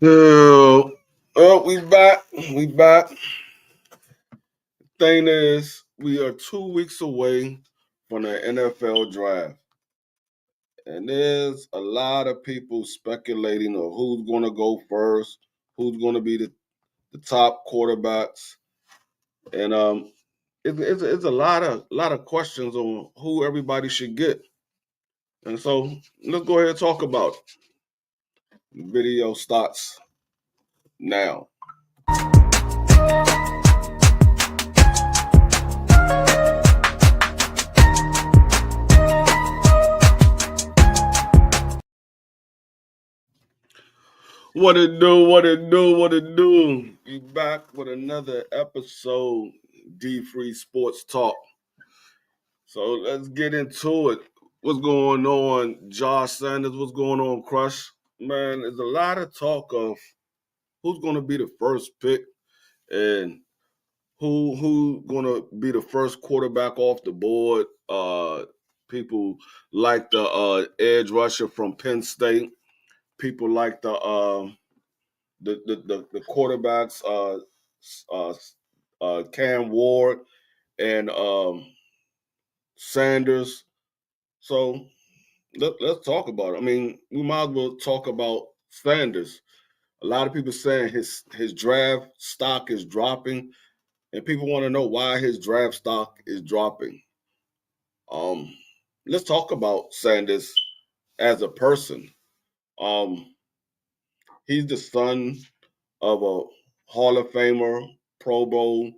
Oh, we back. We back. Thing is, we are 2 weeks away from the NFL draft. And there's a lot of people speculating on who's going to go first, who's going to be the top quarterbacks. And it's a lot of questions on who everybody should get. And so let's go ahead and talk about it. Video starts now. What it do, what it do, what it do. You back with another episode, D Free Sports Talk. So let's get into it. What's going on, Josh Sanders? What's going on, Crush? Man, there's a lot of talk of who's gonna be the first pick and who gonna be the first quarterback off the board. People like the edge rusher from Penn State. People like the quarterbacks, uh, Cam Ward and Sanders. So let's talk about it. I mean, we might as well talk about Sanders. A lot of people saying his draft stock is dropping, and people want to know why his draft stock is dropping. Um, let's talk about Sanders as a person. Um, he's the son of a Hall of Famer, Pro Bowl,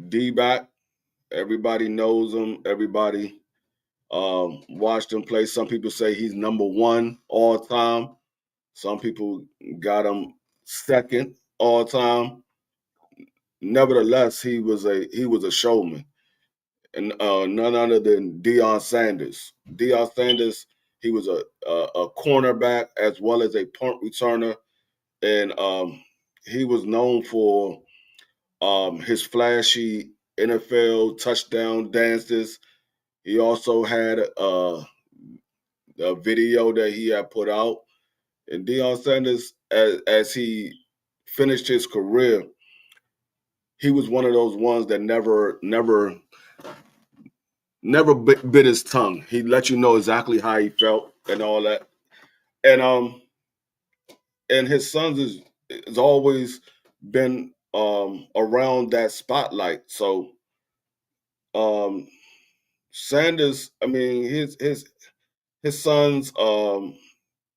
D-back. Everybody knows him. Everybody watched him play. Some people say he's number one all time. Some people got him second all time. Nevertheless, he was a showman, and none other than Deion Sanders. Deion Sanders, he was a cornerback as well as a punt returner, and he was known for his flashy NFL touchdown dances. He also had a video that he had put out. And Deion Sanders, as he finished his career, he was one of those ones that never bit his tongue. He let you know exactly how he felt and all that. And his sons is always been around that spotlight. So um Sanders, I mean, his sons,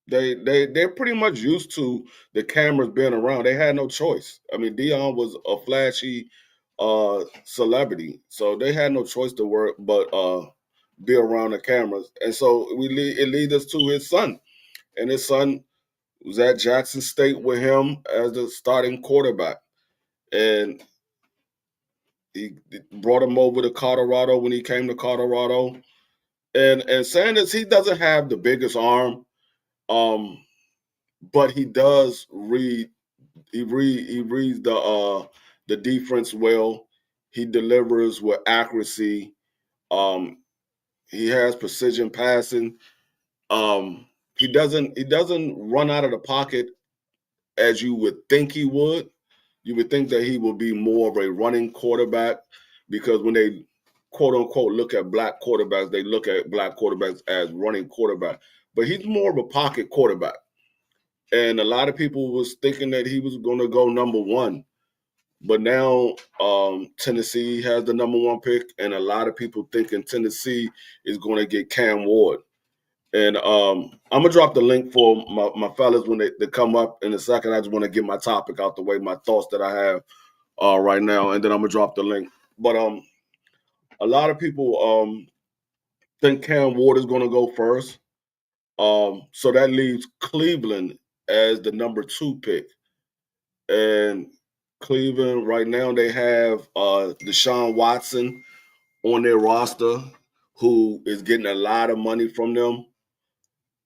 they're pretty much used to the cameras being around. They had no choice. I mean, Dion was a flashy celebrity, so they had no choice to work but be around the cameras. And so it leads us to his son, and his son was at Jackson State with him as the starting quarterback, and he brought him over to Colorado when he came to Colorado. And Sanders, he doesn't have the biggest arm, um, but he does read. He reads the defense well. He delivers with accuracy. Um, he has precision passing. He doesn't run out of the pocket as you would think he would. You would think that he will be more of a running quarterback because when they quote unquote look at black quarterbacks, they look at black quarterbacks as running quarterback. But he's more of a pocket quarterback. And a lot of people was thinking that he was going to go number one. But now Tennessee has the number one pick, and a lot of people thinking Tennessee is going to get Cam Ward. And I'm gonna drop the link for my fellas when they come up in a second. I just want to get my topic out the way, my thoughts that I have right now, and then I'm gonna drop the link. But a lot of people think Cam Ward is gonna go first. So that leaves Cleveland as the number two pick. And Cleveland right now they have Deshaun Watson on their roster, who is getting a lot of money from them.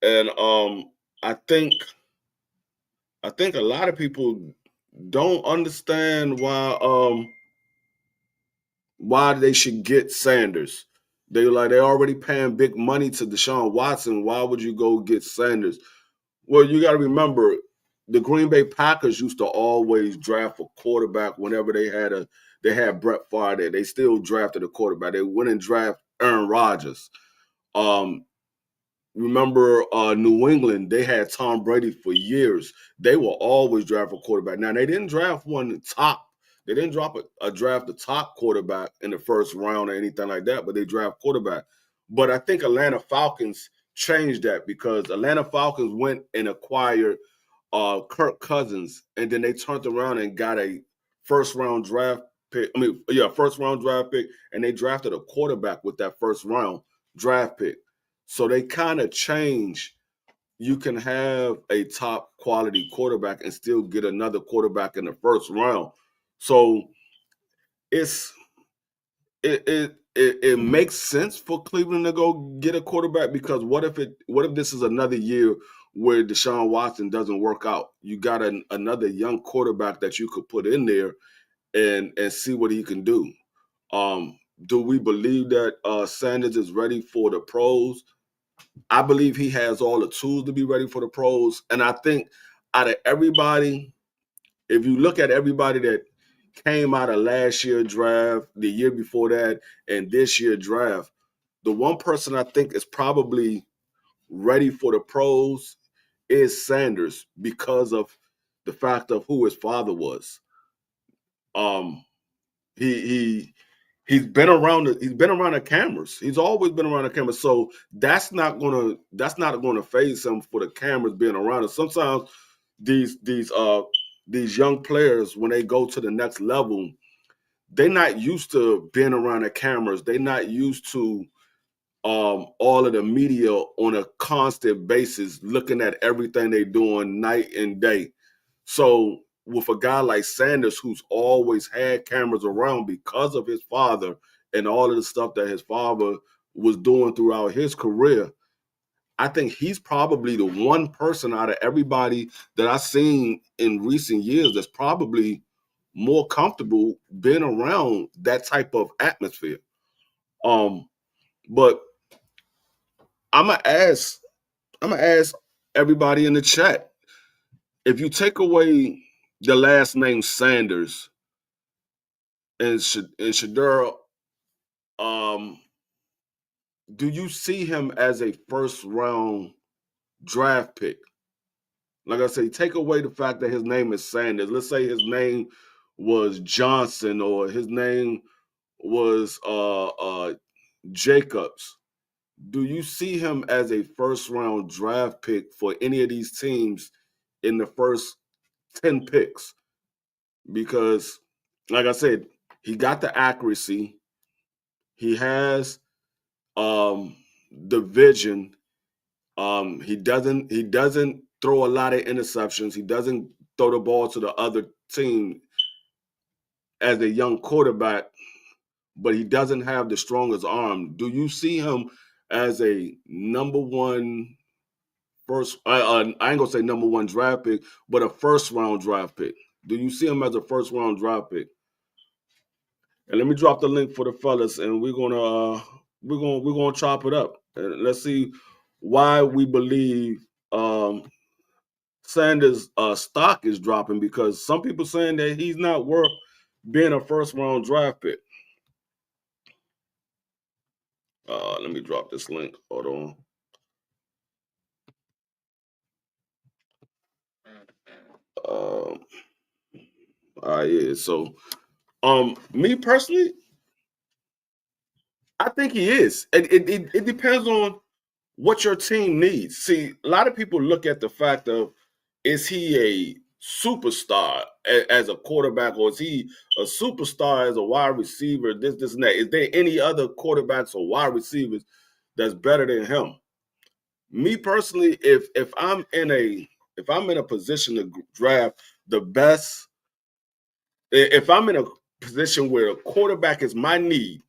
And I think I think a lot of people don't understand why they should get Sanders. They're already paying big money to Deshaun Watson. Why would you go get Sanders? Well, you got to remember, the Green Bay Packers used to always draft a quarterback whenever they had Brett Favre there. They still drafted a quarterback. They went and drafted Aaron Rodgers. Um, Remember New England, they had Tom Brady for years. They will always draft a quarterback. Now they didn't draft one top. They didn't draft a top quarterback in the first round or anything like that, but they draft quarterback. But I think Atlanta Falcons changed that because Atlanta Falcons went and acquired Kirk Cousins, and then they turned around and got a first round draft pick. First round draft pick, and they drafted a quarterback with that first round draft pick. So they kind of change. You can have a top quality quarterback and still get another quarterback in the first round. So it's it makes sense for Cleveland to go get a quarterback because what if this is another year where Deshaun Watson doesn't work out? You got another young quarterback that you could put in there and see what he can do. Do we believe that Sanders is ready for the pros? I believe he has all the tools to be ready for the pros. And I think out of everybody, if you look at everybody that came out of last year's draft, the year before that, and this year's draft, the one person I think is probably ready for the pros is Sanders because of the fact of who his father was. Um, he he's been around the cameras. He's always been around the cameras. So that's not gonna phase him for the cameras being around. And sometimes these these uh these young players when they go to the next level, they're not used to being around the cameras. They're not used to all of the media on a constant basis, looking at everything they're doing night and day. So with a guy like Sanders, who's always had cameras around because of his father and all of the stuff that his father was doing throughout his career, I think he's probably the one person out of everybody that I've seen in recent years that's probably more comfortable being around that type of atmosphere. Um, but I'm gonna ask, I'm gonna ask everybody in the chat, if you take away the last name Sanders and Shedeur, um, do you see him as a first round draft pick? Like I say, take away the fact that his name is Sanders. Let's say his name was Johnson or his name was Jacobs. Do you see him as a first round draft pick for any of these teams in the first 10 picks? Because, like I said, he got the accuracy, he has the vision. He doesn't throw a lot of interceptions. He doesn't throw the ball to the other team as a young quarterback, but he doesn't have the strongest arm. Do you see him as a number one first? I ain't gonna say number one draft pick, but a first round draft pick. Do you see him as a first round draft pick? And let me drop the link for the fellas, and we're gonna chop it up. And let's see why we believe Sanders' stock is dropping because some people saying that he's not worth being a first round draft pick. Let me drop this link. Hold on. Um, yeah. So, me personally, I think he is. It depends on what your team needs. See, a lot of people look at the fact of, is he a superstar as a quarterback, or is he a superstar as a wide receiver? This, and that. Is there any other quarterbacks or wide receivers that's better than him? Me personally, if I'm in a position to draft the best, if I'm in a position where a quarterback is my need,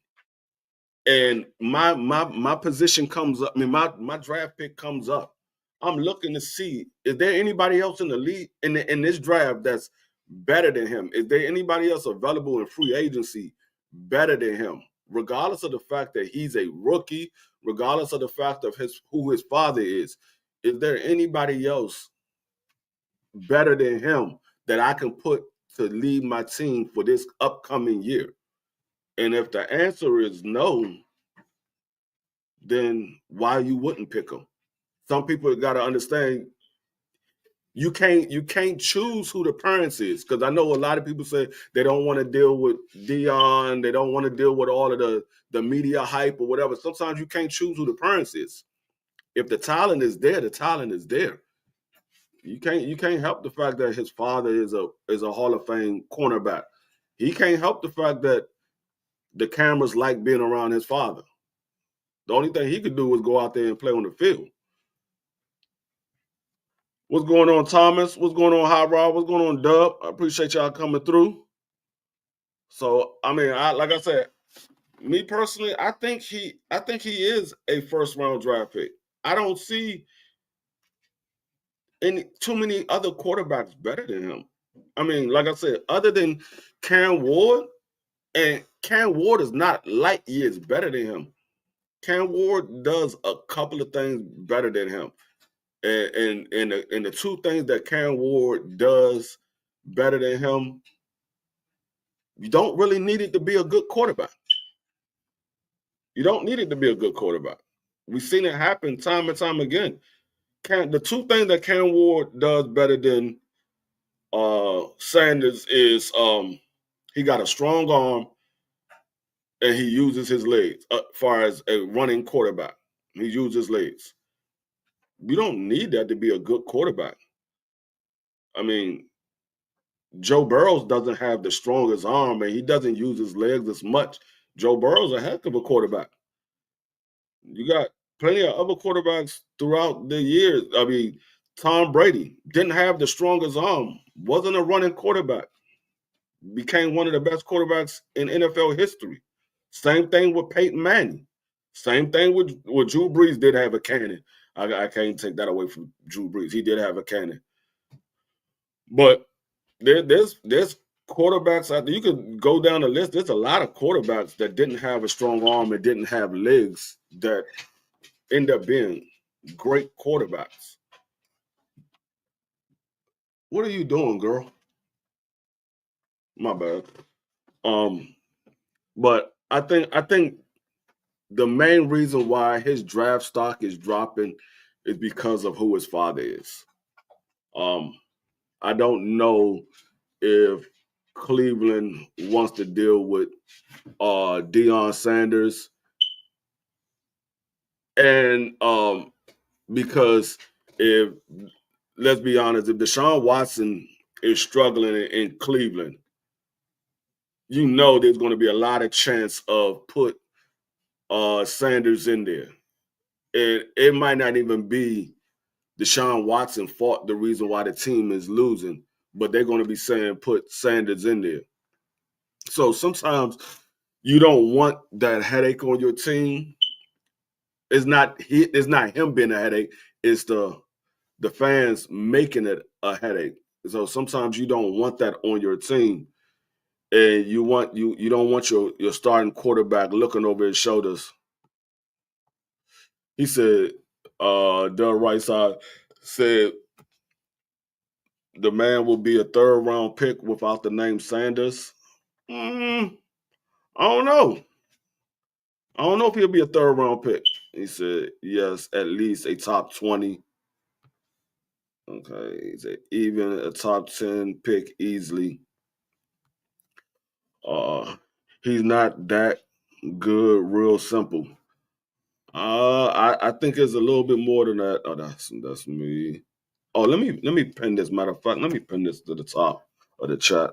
and my position comes up, I mean my draft pick comes up, I'm looking to see, is there anybody else in the league in this draft that's better than him? Is there anybody else available in free agency better than him? Regardless of the fact that he's a rookie, regardless of the fact of his who his father is there anybody else better than him that I can put to lead my team for this upcoming year? And if the answer is no, then why you wouldn't pick him? Some people got to understand you can't choose who the parents is, because I know a lot of people say they don't want to deal with Dion, they don't want to deal with all of the media hype or whatever. Sometimes you can't choose who the parents is. If the talent is there, the talent is there. You can't help the fact that his father is a Hall of Fame cornerback. He can't help the fact that the cameras like being around his father. The only thing he could do was go out there and play on the field. What's going on, Thomas? What's going on, Hot Rod? What's going on, Dub? I appreciate y'all coming through. So, I mean, like I said, me personally, I think he is a first round draft pick. I don't see too many other quarterbacks better than him. I mean, like I said, other than Cam Ward, and Cam Ward is not light years better than him. Cam Ward does a couple of things better than him. And the two things that Cam Ward does better than him, you don't really need it to be a good quarterback. You don't need it to be a good quarterback. We've seen it happen time and time again. The two things that Cam Ward does better than Sanders is he got a strong arm and he uses his legs. As far as a running quarterback, he uses his legs. You don't need that to be a good quarterback. I mean, Joe Burrows doesn't have the strongest arm and he doesn't use his legs as much. Joe Burrow's a heck of a quarterback. You got plenty of other quarterbacks throughout the years. I mean, Tom Brady didn't have the strongest arm, wasn't a running quarterback, became one of the best quarterbacks in NFL history. Same thing with Peyton Manning. Same thing with Drew Brees did have a cannon. I can't take that away from Drew Brees. He did have a cannon. But there's quarterbacks out there. You could go down the list. There's a lot of quarterbacks that didn't have a strong arm and didn't have legs that end up being great quarterbacks. What are you doing, girl? My bad. Um, but I think the main reason why his draft stock is dropping is because of who his father is. Um, I don't know if Cleveland wants to deal with Deion Sanders, and because if let's be honest, if Deshaun Watson is struggling in Cleveland, you know there's going to be a lot of chance of put Sanders in there. It might not even be Deshaun Watson fault the reason why the team is losing, but they're going to be saying put Sanders in there. So sometimes you don't want that headache on your team. It's not him being a headache. It's the fans making it a headache. So sometimes you don't want that on your team, and you don't want your starting quarterback looking over his shoulders. He said, the right side said the man will be a third round pick without the name Sanders. Mm, I don't know. I don't know if he'll be a third round pick. He said, yes, at least a top 20. Okay. He said, even a top 10 pick easily. Uh, he's not that good, real simple. I think it's a little bit more than that. Oh, that's me. Oh, let me pin this. Matter of fact, let me pin this to the top of the chat.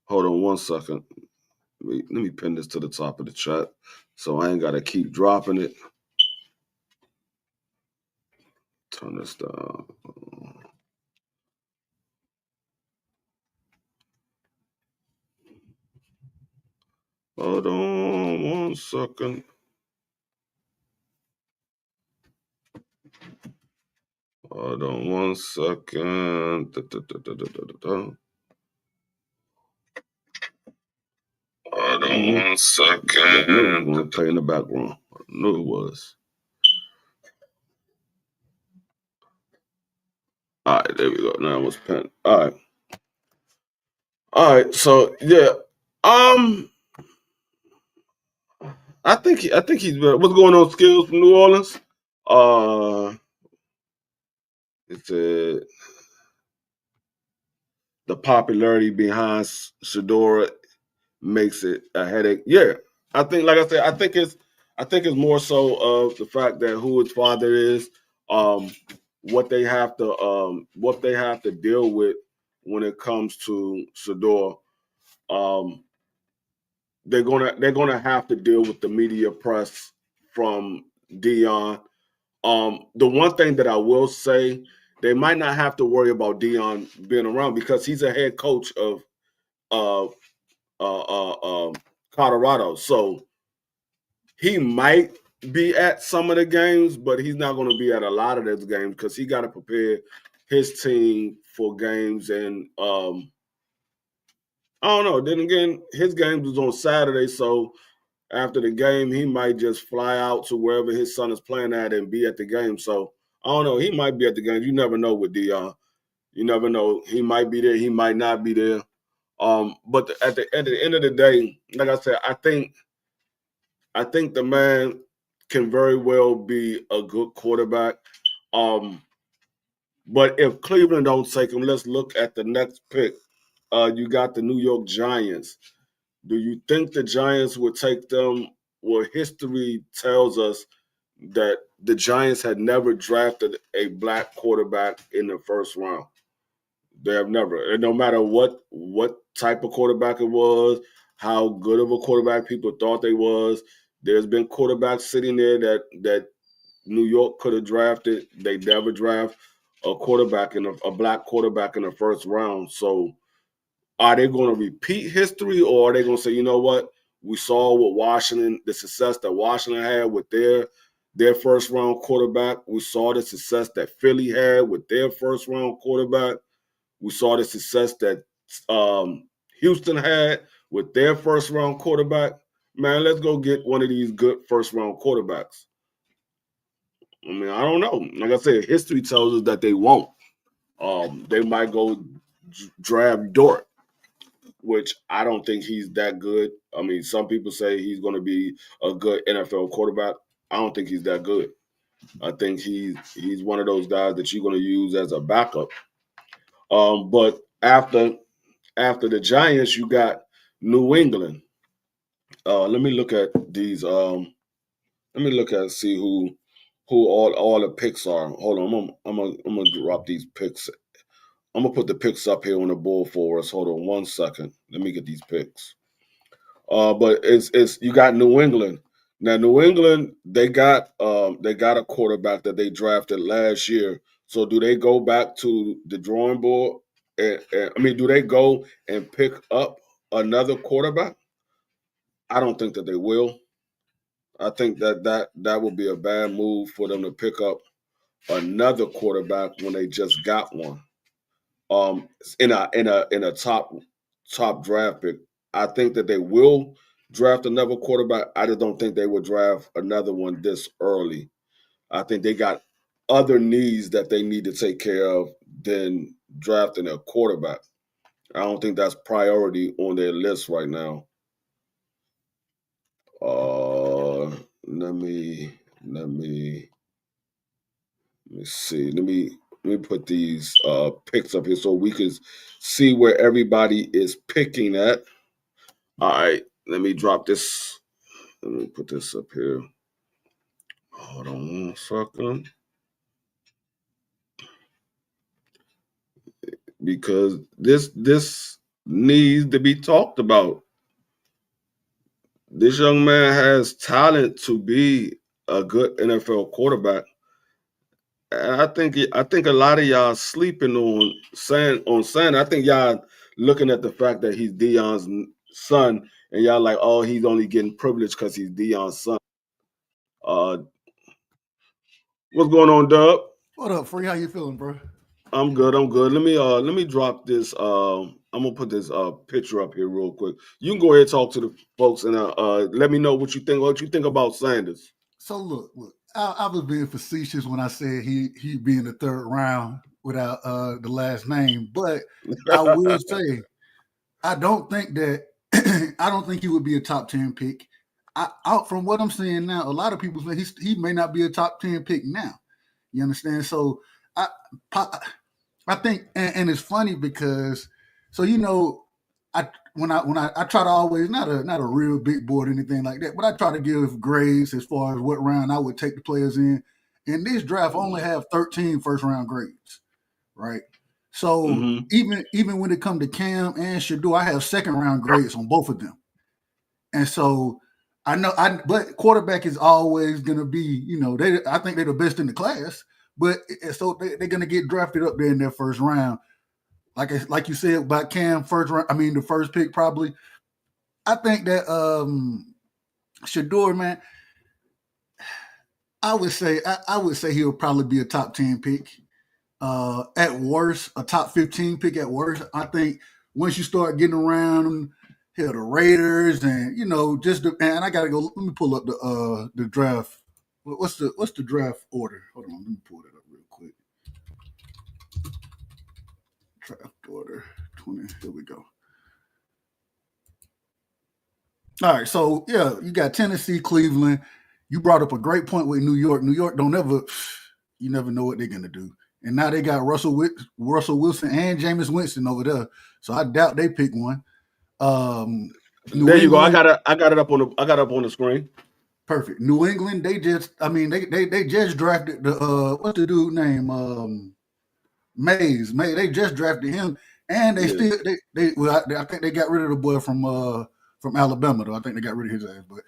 Hold on one second. Let me pin this to the top of the chat, so I ain't gotta keep dropping it. Turn this down. Hold on one second. Hold on one second. Hold on one second. I knew it was going to play in the background. I knew it was. All right, there we go. Now it was pen. All right. So yeah, um, I think he's better. What's going on, Skills from New Orleans? Uh, it's the popularity behind Shedeur makes it a headache. Yeah, I think, like I said, I think it's more so of the fact that who his father is, um, what they have to deal with when it comes to Shedeur. Um, they're gonna have to deal with the media press from Dion. The one thing that I will say, they might not have to worry about Dion being around because he's a head coach of uh, uh, Colorado. So he might be at some of the games, but he's not going to be at a lot of those games because he got to prepare his team for games. And I don't know. Then again, his game was on Saturday, so after the game, he might just fly out to wherever his son is playing at and be at the game. So I don't know. He might be at the game. You never know with Dion. You never know. He might be there. He might not be there. But at the end of the day, like I said, I think the man can very well be a good quarterback. Um, but if Cleveland don't take him, let's look at the next pick. You got the New York Giants. Do you think the Giants would take them? Well, history tells us that the Giants had never drafted a black quarterback in the first round. They have never, and no matter what type of quarterback it was, how good of a quarterback people thought they was. There's been quarterbacks sitting there that New York could have drafted. They never draft a black quarterback in the first round. So are they going to repeat history, or are they going to say, you know what, we saw what Washington, the success that Washington had with their first round quarterback. We saw the success that Philly had with their first round quarterback. We saw the success that Houston had with their first round quarterback. Man, let's go get one of these good first round quarterbacks. I mean, I don't know. Like I said, history tells us that they won't. They might go draft Dort, which I don't think he's that good. I mean, some people say he's going to be a good NFL quarterback. I don't think he's that good. I think he's one of those guys that you're going to use as a backup. But after the Giants, you got New England. Let me look at these. Let me look at see who all the picks are. Hold on, I'm gonna drop these picks. I'm gonna put the picks up here on the board for us. Hold on one second. Let me get these picks. But it's you got New England. Now New England, they got a quarterback that they drafted last year. So do they go back to the drawing board? I mean, do they go and pick up another quarterback? I don't think that they will. I think that would be a bad move for them to pick up another quarterback when they just got one. In a top draft pick. I think that they will draft another quarterback. I just don't think they would draft another one this early. I think they got other needs that they need to take care of than drafting a quarterback. I don't think that's priority on their list right now. Uh, let me let me let me see. Let me put these picks up here so we can see where everybody is picking at. All right, let me drop this. Let me put this up here. Hold on one second, because this needs to be talked about. This young man has talent to be a good NFL quarterback. And I think a lot of y'all sleeping on saying. I think y'all looking at the fact that he's Dion's son, and y'all like, oh, he's only getting privilege because he's Dion's son. Uh, what's going on, Dub? What up, Free? How you feeling, bro? I'm good. I'm good. Let me drop this. I'm gonna put this picture up here real quick. You can go ahead and talk to the folks and let me know what you think. What you think about Sanders? So look. I was being facetious when I said he'd be in the third round without the last name, but I will say I don't think that I don't think he would be a top 10 pick. Out from what I'm seeing now, a lot of people say he may not be a top 10 pick now. You understand? So I I think, and it's funny because, so I when I try to always not a real big board or anything like that, but I try to give grades as far as what round I would take the players in. In this draft, I only have 13 first round grades, right? So Mm-hmm. even when it comes to Cam and Shedeur, I have second round grades on both of them, and so but quarterback is always going to be, I think they're the best in the class, but so they're going to get drafted up there in their first round. Like you said about Cam, first round. I mean, the first pick probably. I think that Shedeur, man, I would say he'll probably be a top 10 pick. At worst, a top 15 pick at worst. I think once you start getting around here, the Raiders and and I gotta go. Let me pull up the draft. What's the draft order? Hold on, let me pull it up real quick. Draft order 20. Here we go. All right, so yeah, you got Tennessee, Cleveland. You brought up a great point with New York. New York don't ever, you never know what they're gonna do. And now they got Russell Wilson and Jameis Winston over there. So I doubt they pick one. New There you go. England, I got it up on the screen. perfect. New England, they just drafted the what's the dude name? Mays. They just drafted him, and they still I think they got rid of the boy from Alabama though. I think they got rid of his ass. But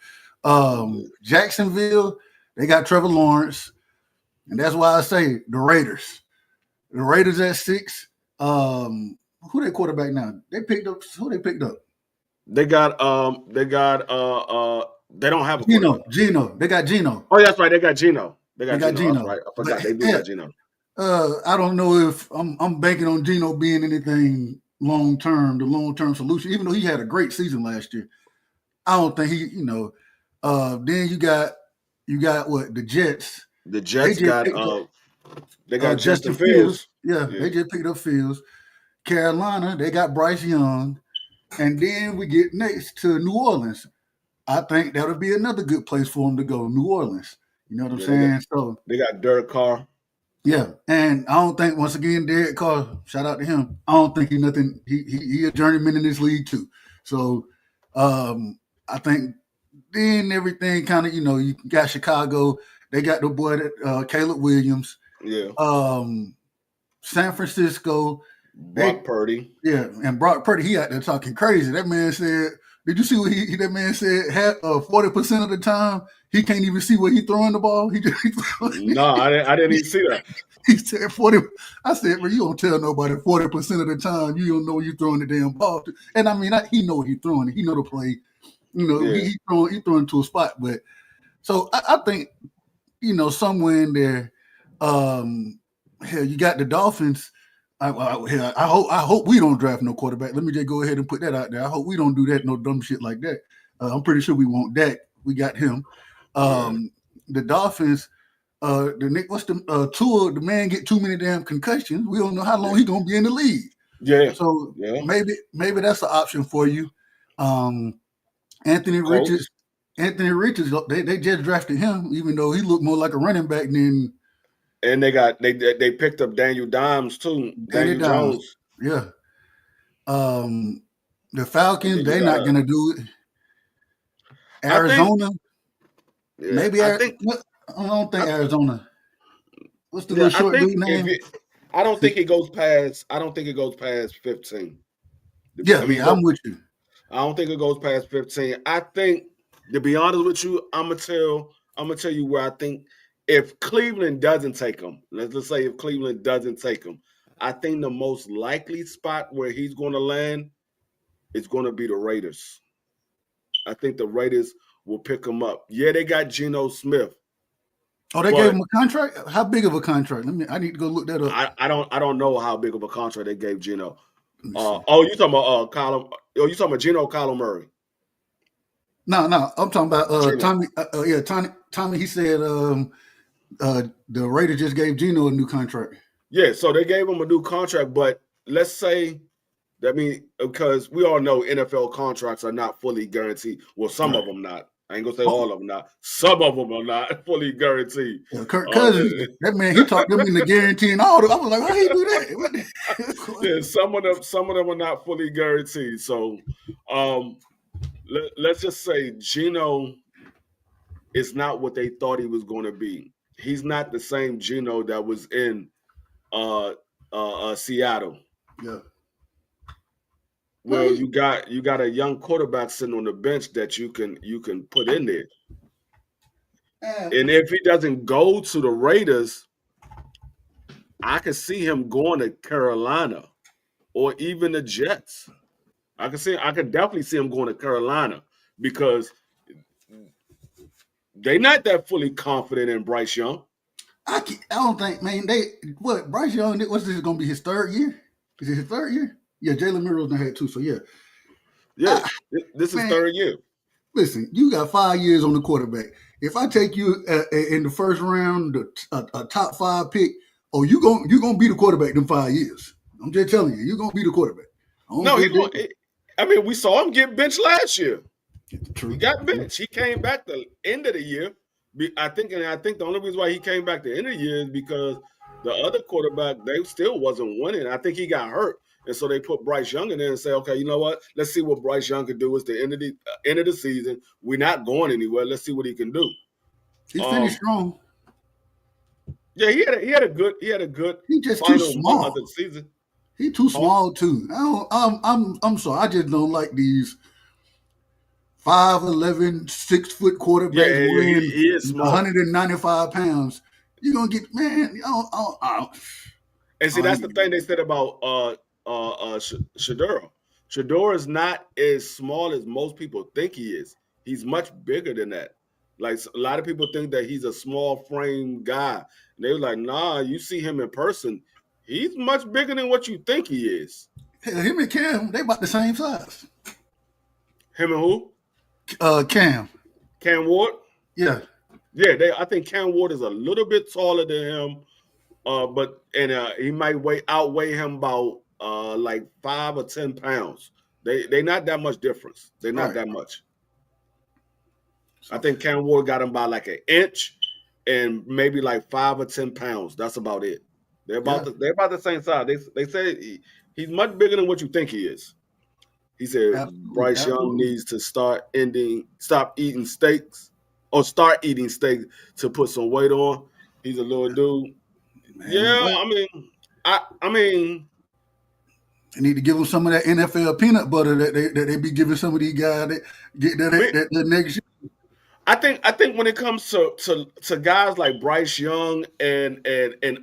Jacksonville, they got Trevor Lawrence, and that's why I say the Raiders. The Raiders at 6. Who they quarterback now? They picked up who they picked up. They don't have a quarterback. Gino. They got Gino. Oh, that's right. They got Gino. That's Gino. right. I forgot. They got Gino. I don't know if I'm banking on Gino being anything long term, the long term solution. Even though he had a great season last year, I don't think he. Then you got what the Jets. The Jets they got Justin Fields. Yeah, they just picked up Fields. Carolina, they got Bryce Young. And then we get next to New Orleans. I think that'll be another good place for them to go, New Orleans. You know what I'm saying? They got Derek Carr. Yeah, and I don't think, once again, Derek Carr, shout out to him. I don't think he's nothing. He a journeyman in this league too. So I think then everything kind of, you got Chicago. They got the boy Caleb Williams. Yeah. San Francisco. Brock Purdy. Yeah, and Brock Purdy, he out there talking crazy. That man said, did you see what that man said? 40% of the time, he can't even see where he's throwing the ball. No, I didn't even see that. He said 40. I said, well, you don't tell nobody 40% of the time you don't know where you're throwing the damn ball to. And I mean, he know what he's throwing it. He know the play. He throwing to a spot. But so I think, somewhere in there, hell, you got the Dolphins. I hope we don't draft no quarterback. Let me just go ahead and put that out there. I hope we don't do that, no dumb shit like that. I'm pretty sure we won't Dak. We got him. The Dolphins, what's the Tua? The man get too many damn concussions. We don't know how long he's gonna be in the league. Yeah. So maybe that's an option for you. Anthony Richards. They just drafted him, even though he looked more like a running back than. And they picked up Daniel Dimes too. Daniel Jones. Yeah. The Falcons, they're not gonna do it. Arizona. I don't think Arizona. What's the little short dude name? I don't think it goes past 15. Yeah, I'm with you. I don't think it goes past 15. I think, to be honest with you, I'm gonna tell you where I think. If Cleveland doesn't take him, let's say if Cleveland doesn't take him, I think the most likely spot where he's going to land is going to be the Raiders. I think the Raiders will pick him up. Yeah, they got Geno Smith. Oh, they gave him a contract? How big of a contract? I need to go look that up. I don't know how big of a contract they gave Geno. You talking about you talking about Geno Kyler Murray? No, I'm talking about Tommy. Tommy. He said The Raiders just gave Geno a new contract. Yeah, so they gave him a new contract, but let's say that mean because we all know NFL contracts are not fully guaranteed. Well, some Right. of them not. I ain't gonna say Oh, all of them not. Some of them are not fully guaranteed. yeah, Kirk Uh, Cousins, that man, he talked them into guaranteeing all. I was like, how he do that? yeah, some of them are not fully guaranteed. So, um, let's just say Geno is not what they thought he was going to be. He's not the same Geno that was in uh, Seattle. Yeah. Well, Well, you got a young quarterback sitting on the bench that you can put in there. And if he doesn't go to the Raiders, I could see him going to Carolina or even the Jets. I could definitely see him going to Carolina because they're not that fully confident in Bryce Young. I don't think, man. Bryce Young? What's this going to be his third year? Is it his third year? Yeah, Jalen Milroe's done had two. So yeah, Yeah, I, this is man. third year. Listen, you got 5 years on the quarterback. If I take you in the first round, a top 5 pick, you gonna be the quarterback in 5 years. I'm just telling you, you're gonna be the quarterback. I don't No, care. I mean, we saw him get benched last year. He True. got benched. He came back the end of the year. I think the only reason why he came back the end of the year is because the other quarterback they still wasn't winning. I think he got hurt, and so they put Bryce Young in there and say, okay, you know what? Let's see what Bryce Young can do. It's the end of the season. We're not going anywhere. Let's see what he can do. He finished Um, strong. yeah, he had a good He just too final month of small. the season. He too Huh? small too. I'm sorry. I just don't like these 5'11", 6-foot quarterbacks Yeah, weighing he is small. 195 pounds. You're gonna get, man. And see, that's the thing they said about Shedeur. Shedeur is not as small as most people think he is. He's much bigger than that. Like a lot of people think that he's a small frame guy. And they were like, nah, you see him in person, he's much bigger than what you think he is. Hell, him and Cam, they about the same size. Him and who? Cam. Cam Ward? Yeah. Yeah, I think Cam Ward is a little bit taller than him. But he might outweigh him about like 5 or 10 pounds. They not that much difference. They're not Right. that much. So, I think Cam Ward got him by like an inch and maybe like 5 or 10 pounds. That's about it. They're about the same size. They say he's much bigger than what you think he is. He said Bryce Young absolutely. needs to stop eating steaks or start eating steak to put some weight on. He's a little dude. Man, Yeah, but I mean, they need to give them some of that NFL peanut butter that they be giving some of these guys that get that next year. I think when it comes to guys like Bryce Young and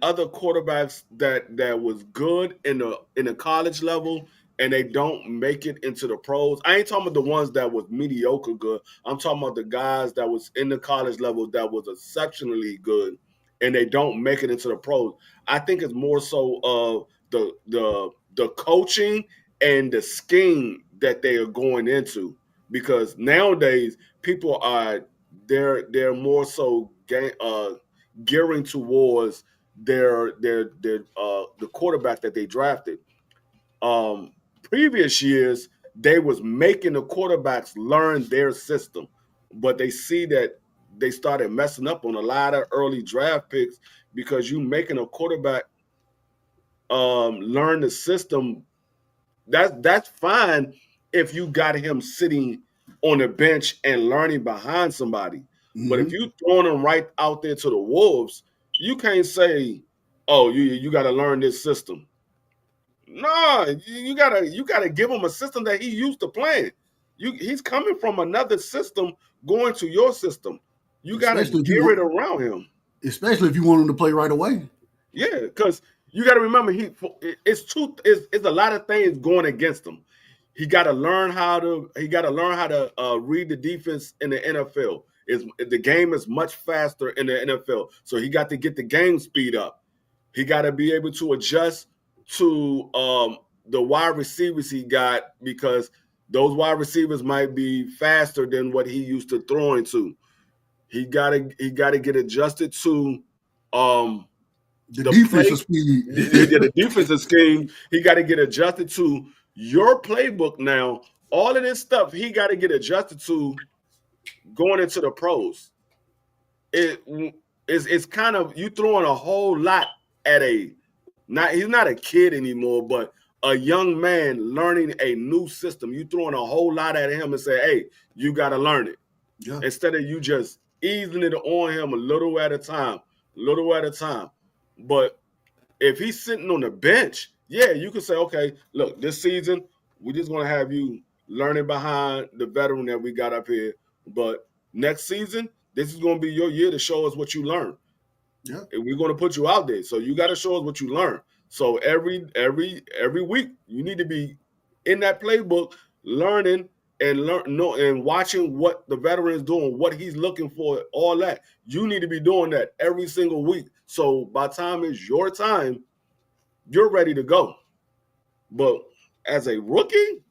other quarterbacks that was good in the college level and they don't make it into the pros. I ain't talking about the ones that was mediocre good. I'm talking about the guys that was in the college level that was exceptionally good and they don't make it into the pros. I think it's more so of the coaching and the scheme that they are going into because nowadays people are they're more so gearing towards their the quarterback that they drafted. Previous years they was making the quarterbacks learn their system, but they see that they started messing up on a lot of early draft picks because you making a quarterback learn the system. That's fine if you got him sitting on the bench and learning behind somebody. But if Mm-hmm. you throwing him right out there to the wolves, you can't say, "Oh, you got to learn this system." No, you gotta give him a system that he used to play. He's coming from another system going to your system. You got to Especially if you gear it want, around him. especially if you want them to play right away. Yeah, because you got to remember it's a lot of things going against him. He got to learn how to read the defense in the NFL. The game is much faster in the NFL, so he got to get the game speed up. He got to be able to adjust to the wide receivers he got because those wide receivers might be faster than what he used to throwing to. He gotta get adjusted to The the defensive play, speed. the defensive scheme, he got to get adjusted to your playbook now. All of this stuff he got to get adjusted to going into the pros. It is it's kind of you throwing a whole lot at a not he's not a kid anymore, but a young man learning a new system. You throwing a whole lot at him and say, "Hey, you got to learn it." Yeah. Instead of you just easing it on him a little at a time, little at a time. But if he's sitting on the bench, yeah, you can say, okay, look, this season we're just gonna have you learning behind the veteran that we got up here. But next season, this is gonna be your year to show us what you learned. Yeah. And we're gonna put you out there. So you got to show us what you learn. So every week you need to be in that playbook learning and watching what the veteran is doing, what he's looking for, all that. You need to be doing that every single week. So by the time it's your time, you're ready to go. But as a rookie,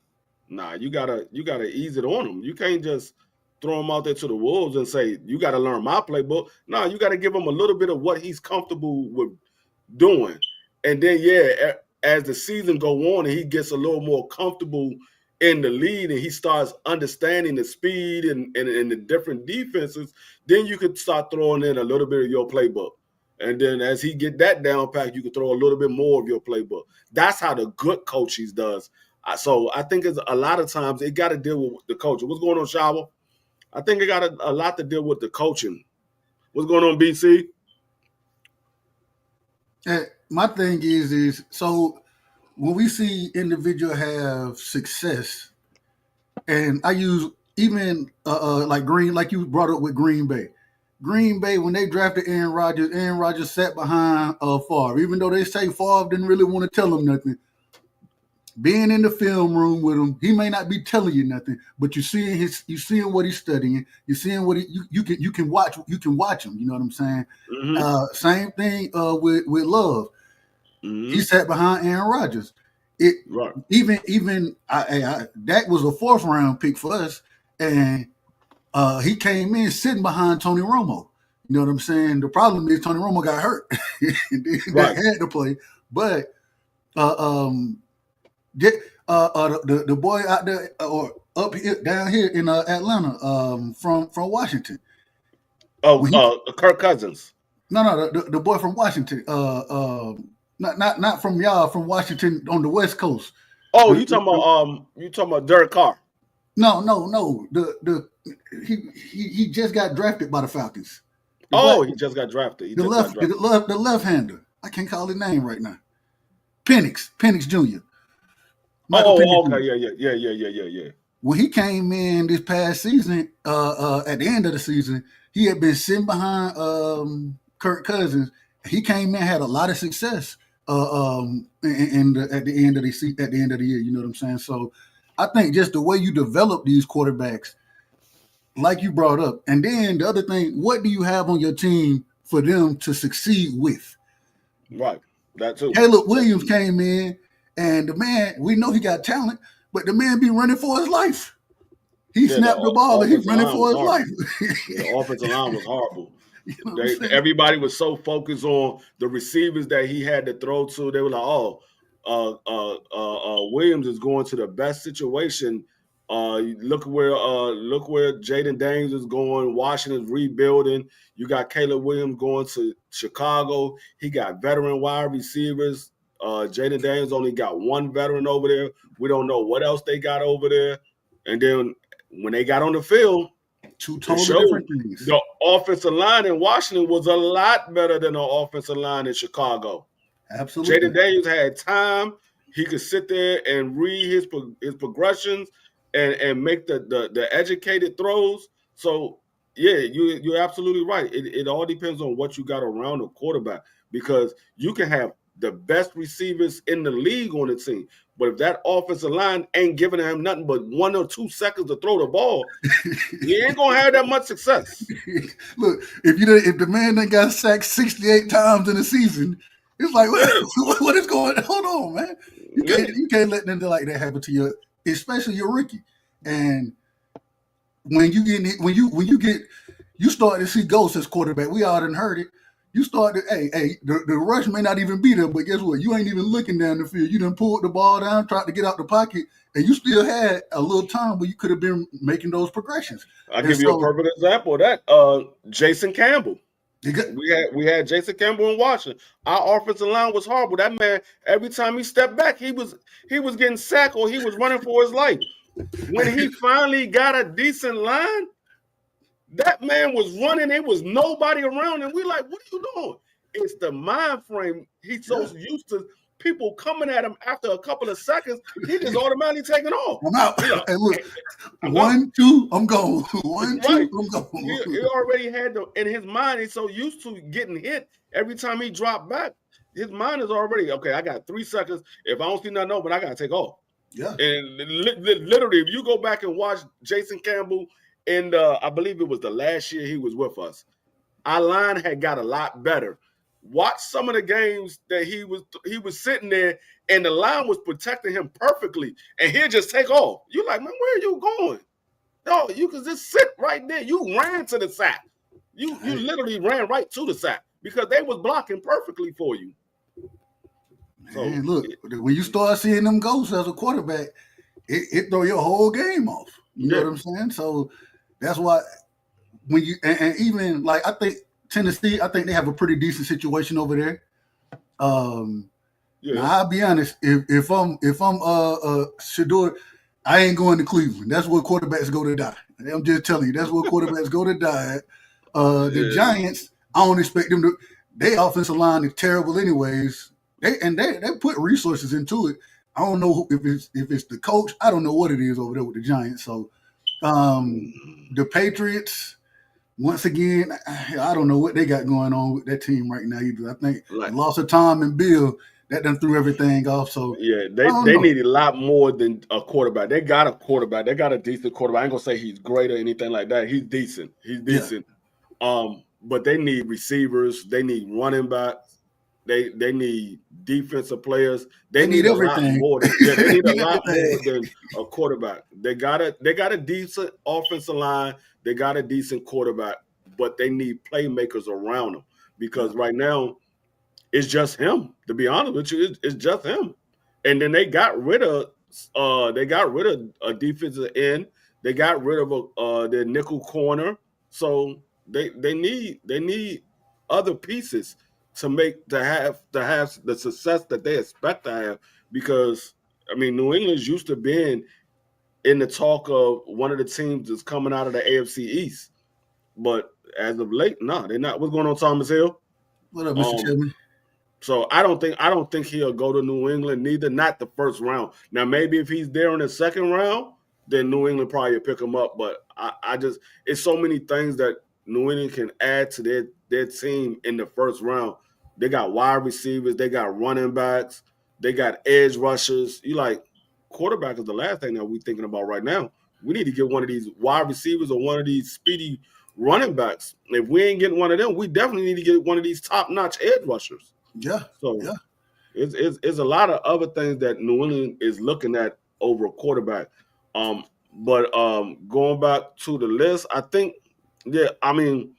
nah, you gotta ease it on him. You can't just throw him out there to the wolves and say you got to learn my playbook. No, you got to give him a little bit of what he's comfortable with doing, and then as the season go on and he gets a little more comfortable in the lead and he starts understanding the speed and the different defenses, then you could start throwing in a little bit of your playbook. And then as he get that down pat, you can throw a little bit more of your playbook. That's how the good coaches does. So I think it's a lot of times it got to deal with the coaching. What's going on, Shower? I think it got a lot to deal with the coaching. What's going on, BC? My thing is so when we see individual have success, and I use even like you brought up with Green Bay. Green Bay, when they drafted Aaron Rodgers sat behind Favre. Even though they say Favre didn't really want to tell him nothing, being in the film room with him, he may not be telling you nothing, but you seeing what he's studying, you seeing what you can watch him. You know what I'm saying? Mm-hmm. Same thing with Love. Mm-hmm. He sat behind Aaron Rodgers. Right. Even that was a 4th round pick for us, and he came in sitting behind Tony Romo. You know what I'm saying? The problem is Tony Romo got hurt. Right. Had to play, but the boy out there or up here down here in Atlanta from Washington. Kirk Cousins. No, the boy from Washington. Not from y'all, from Washington on the West Coast. Oh, you talking about Derek Carr? No. He just got drafted by the Falcons. He just got drafted. The left-hander. I can't call his name right now. Penix Jr. Penix Jr. Yeah. When he came in this past season, at the end of the season, he had been sitting behind Kirk Cousins. He came in, had a lot of success. At the end of the year, you know what I'm saying? So I think just the way you develop these quarterbacks, like you brought up, and then the other thing, what do you have on your team for them to succeed with? Right, that too. Caleb Williams came in, and the man, we know he got talent, but the man be running for his life. He snapped the ball and he's running for his life. The offensive line was horrible. You know Everybody was so focused on the receivers that he had to throw to. They were like, Williams is going to the best situation. Look where Jaden Daniels is going. Washington's rebuilding. You got Caleb Williams going to Chicago. He got veteran wide receivers. Jaden Daniels only got one veteran over there. We don't know what else they got over there. And then when they got on the field, two totally different things. The offensive line in Washington was a lot better than the offensive line in Chicago. Absolutely. Jaden Daniels had time. He could sit there and read his progressions and make the educated throws. So, yeah, you're absolutely right. It all depends on what you got around the quarterback, because you can have the best receivers in the league on the team, but if that offensive line ain't giving him nothing but 1 or 2 seconds to throw the ball, he ain't gonna have that much success. Look, if the man that got sacked 68 times in a season, it's like, what is going on? Hold on, man. You can't let nothing like that happen to you, especially your rookie. And when you start to see ghosts as quarterback, we all done heard it. You started, the rush may not even be there, but guess what? You ain't even looking down the field. You done pulled the ball down, tried to get out the pocket, and you still had a little time where you could have been making those progressions. I'll And give you a so perfect example of that. Jason Campbell. you got, We had Jason Campbell in Washington. Our offensive line was horrible. That man, every time he stepped back, he was getting sacked or he was running for his life. When he finally got a decent line, that man was running. There was nobody around, and we like, what are you doing? It's the mind frame. He's so yeah, used to people coming at him after a couple of seconds, he just automatically taking off. I'm out. He like, And look, I'm gone. 1, 2, I'm gone. 1, Right. 2, I'm gone. He already had in his mind, he's so used to getting hit every time he dropped back. His mind is already, okay, I got 3 seconds. If I don't see nothing open, I got to take off. Yeah. And literally, if you go back and watch Jason Campbell, and I believe it was the last year he was with us, our line had got a lot better. Watch some of the games that he was sitting there, and the line was protecting him perfectly, and he'll just take off. You're like, man, where are you going? No, you can just sit right there. You ran to the sack. You literally ran right to the sack because they was blocking perfectly for you. Man, look, when you start seeing them ghosts as a quarterback, it throw your whole game off. You know what I'm saying? So that's why when you and even like I think Tennessee, I think they have a pretty decent situation over there. Now I'll be honest, if I'm Shedeur, I ain't going to Cleveland. That's where quarterbacks go to die. I'm just telling you, that's where quarterbacks go to die. The Giants, I don't expect them to. Their offensive line is terrible, anyways. They put resources into it. I don't know if it's the coach. I don't know what it is over there with the Giants. So the Patriots, once again, I don't know what they got going on with that team right now either. I think the loss of Tom and Bill, that done threw everything off. So yeah, they need a lot more than a quarterback. They got a quarterback. They got a decent quarterback. I ain't gonna say he's great or anything like that. He's decent. Yeah. But they need receivers. They need running backs. They need defensive players. They need everything. A lot more. They need a lot more than a quarterback. They got a decent offensive line. They got a decent quarterback, but they need playmakers around them because right now it's just him. To be honest with you, it's just him. And then they got rid of a defensive end. They got rid of their nickel corner. So they need other pieces to have the success that they expect to have. Because I mean, New England's used to being in the talk of one of the teams that's coming out of the AFC East, but as of late, no, they're not. What's going on, Thomas Hill? What up, Mr. Chairman? So I don't think he'll go to New England, neither, not the first round. Now, maybe if he's there in the second round, then New England probably will pick him up. But I just, it's so many things that New England can add to their team in the first round. They got wide receivers, they got running backs, they got edge rushers. You like, quarterback is the last thing that we're thinking about right now. We need to get one of these wide receivers or one of these speedy running backs. If we ain't getting one of them, we definitely need to get one of these top-notch edge rushers. Yeah. So it's a lot of other things that New England is looking at over a quarterback. But going back to the list, I think, I mean,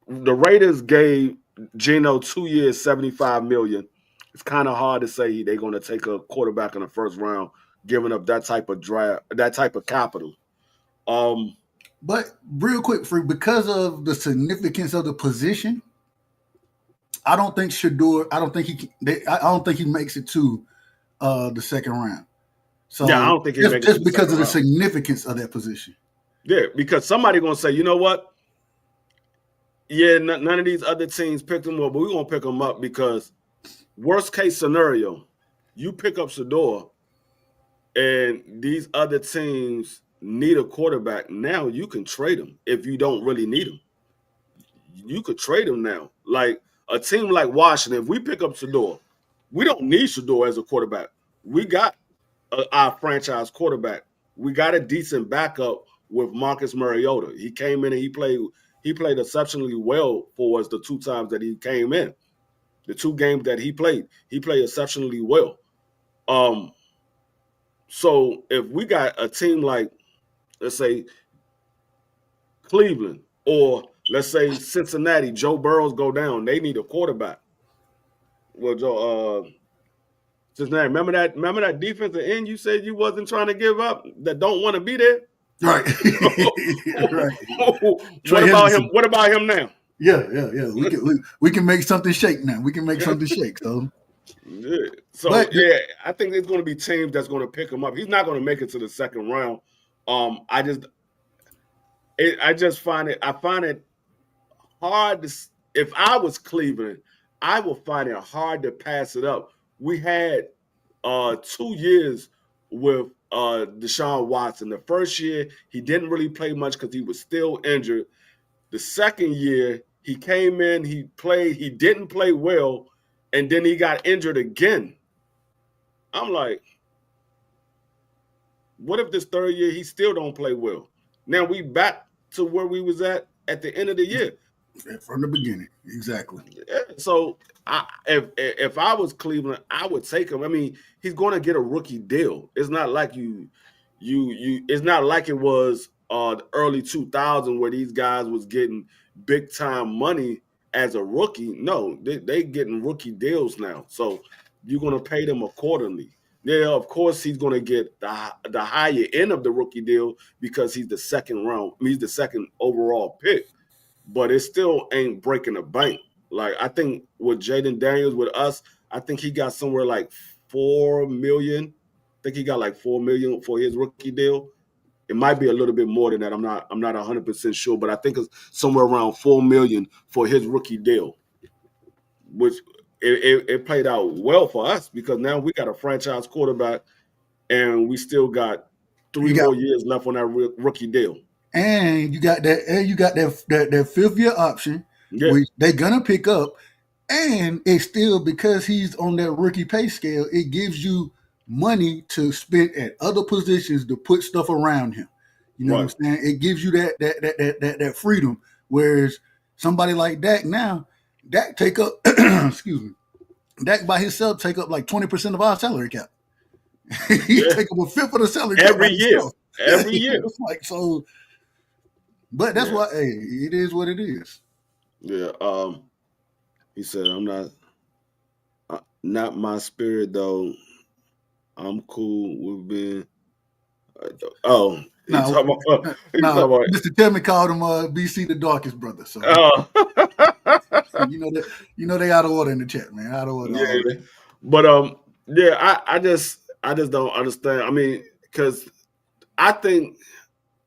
the Raiders gave Geno 2 years, $75 million. It's kind of hard to say they're going to take a quarterback in the first round, giving up that type of draft, that type of capital. But real quick, because of the significance of the position, I don't think Shedeur. I don't think he makes it to the second round. So yeah, I don't think he makes just because of the significance of that position. Yeah, because somebody's gonna say, you know what? Yeah, none of these other teams picked him up, but we're gonna pick him up because worst case scenario, you pick up Shedeur, and these other teams need a quarterback. Now you can trade him if you don't really need him. You could trade him now. Like a team like Washington, if we pick up Shedeur, we don't need Shedeur as a quarterback. We got our franchise quarterback. We got a decent backup with Marcus Mariota. He came in and he played exceptionally well for us the 2 times that he came in. The 2 games that he played exceptionally well. So if we got a team like, let's say, Cleveland or let's say Cincinnati, Joe Burrows go down, they need a quarterback. Well, Cincinnati, remember that defensive end you said you wasn't trying to give up, that don't want to be there? Right. Right. What Trey about him? Hendrickson. What about him now? Yeah. We can make something shake now. We can make something shake. So, Yeah. So but yeah, I think there's going to be teams that's going to pick him up. He's not going to make it to the second round. I just find it. I find it hard to. If I was Cleveland, I would find it hard to pass it up. We had 2 years with Deshaun Watson. The first year he didn't really play much because he was still injured. The second year he came in, he played, he didn't play well, and then he got injured again. I'm like, what if this third year he still don't play well? Now we back to where we was at the end of the year. from the beginning, exactly. Yeah, so if I was Cleveland, I would take him. I mean, he's going to get a rookie deal. It's not like you. It's not like it was the early 2000s where these guys was getting big time money as a rookie. No, they getting rookie deals now. So you're going to pay them accordingly. Yeah, of course he's going to get the higher end of the rookie deal because he's the second round. He's the second overall pick, but it still ain't breaking the bank. Like I think with Jaden Daniels with us, I think he got somewhere like 4 million. I think he got like 4 million for his rookie deal. It might be a little bit more than that. I'm not 100% sure, but I think it's somewhere around 4 million for his rookie deal, which it played out well for us because now we got a franchise quarterback and we still got You three got more years left on that rookie deal. and you got that fifth year option, Yeah, which they're gonna pick up, and it's still because he's on that rookie pay scale. It gives you money to spend at other positions to put stuff around him. You know what I'm right. saying? It gives you that freedom. Whereas somebody like Dak now, Dak take up excuse me, Dak by himself take up like 20% of our salary cap. He Yeah, take up a fifth of the salary cap by every year, himself. every year. It's like so. But that's Yeah, why, hey, it is what it is. yeah. He said, "I'm not my spirit though. I'm cool with being." Oh, he Now, talking about. He now, talking about. Mr. Tillman called him BC the darkest brother. So Oh, you know they out of order in the chat, man. Out of order yeah. already. But yeah. I just don't understand. I mean, because I think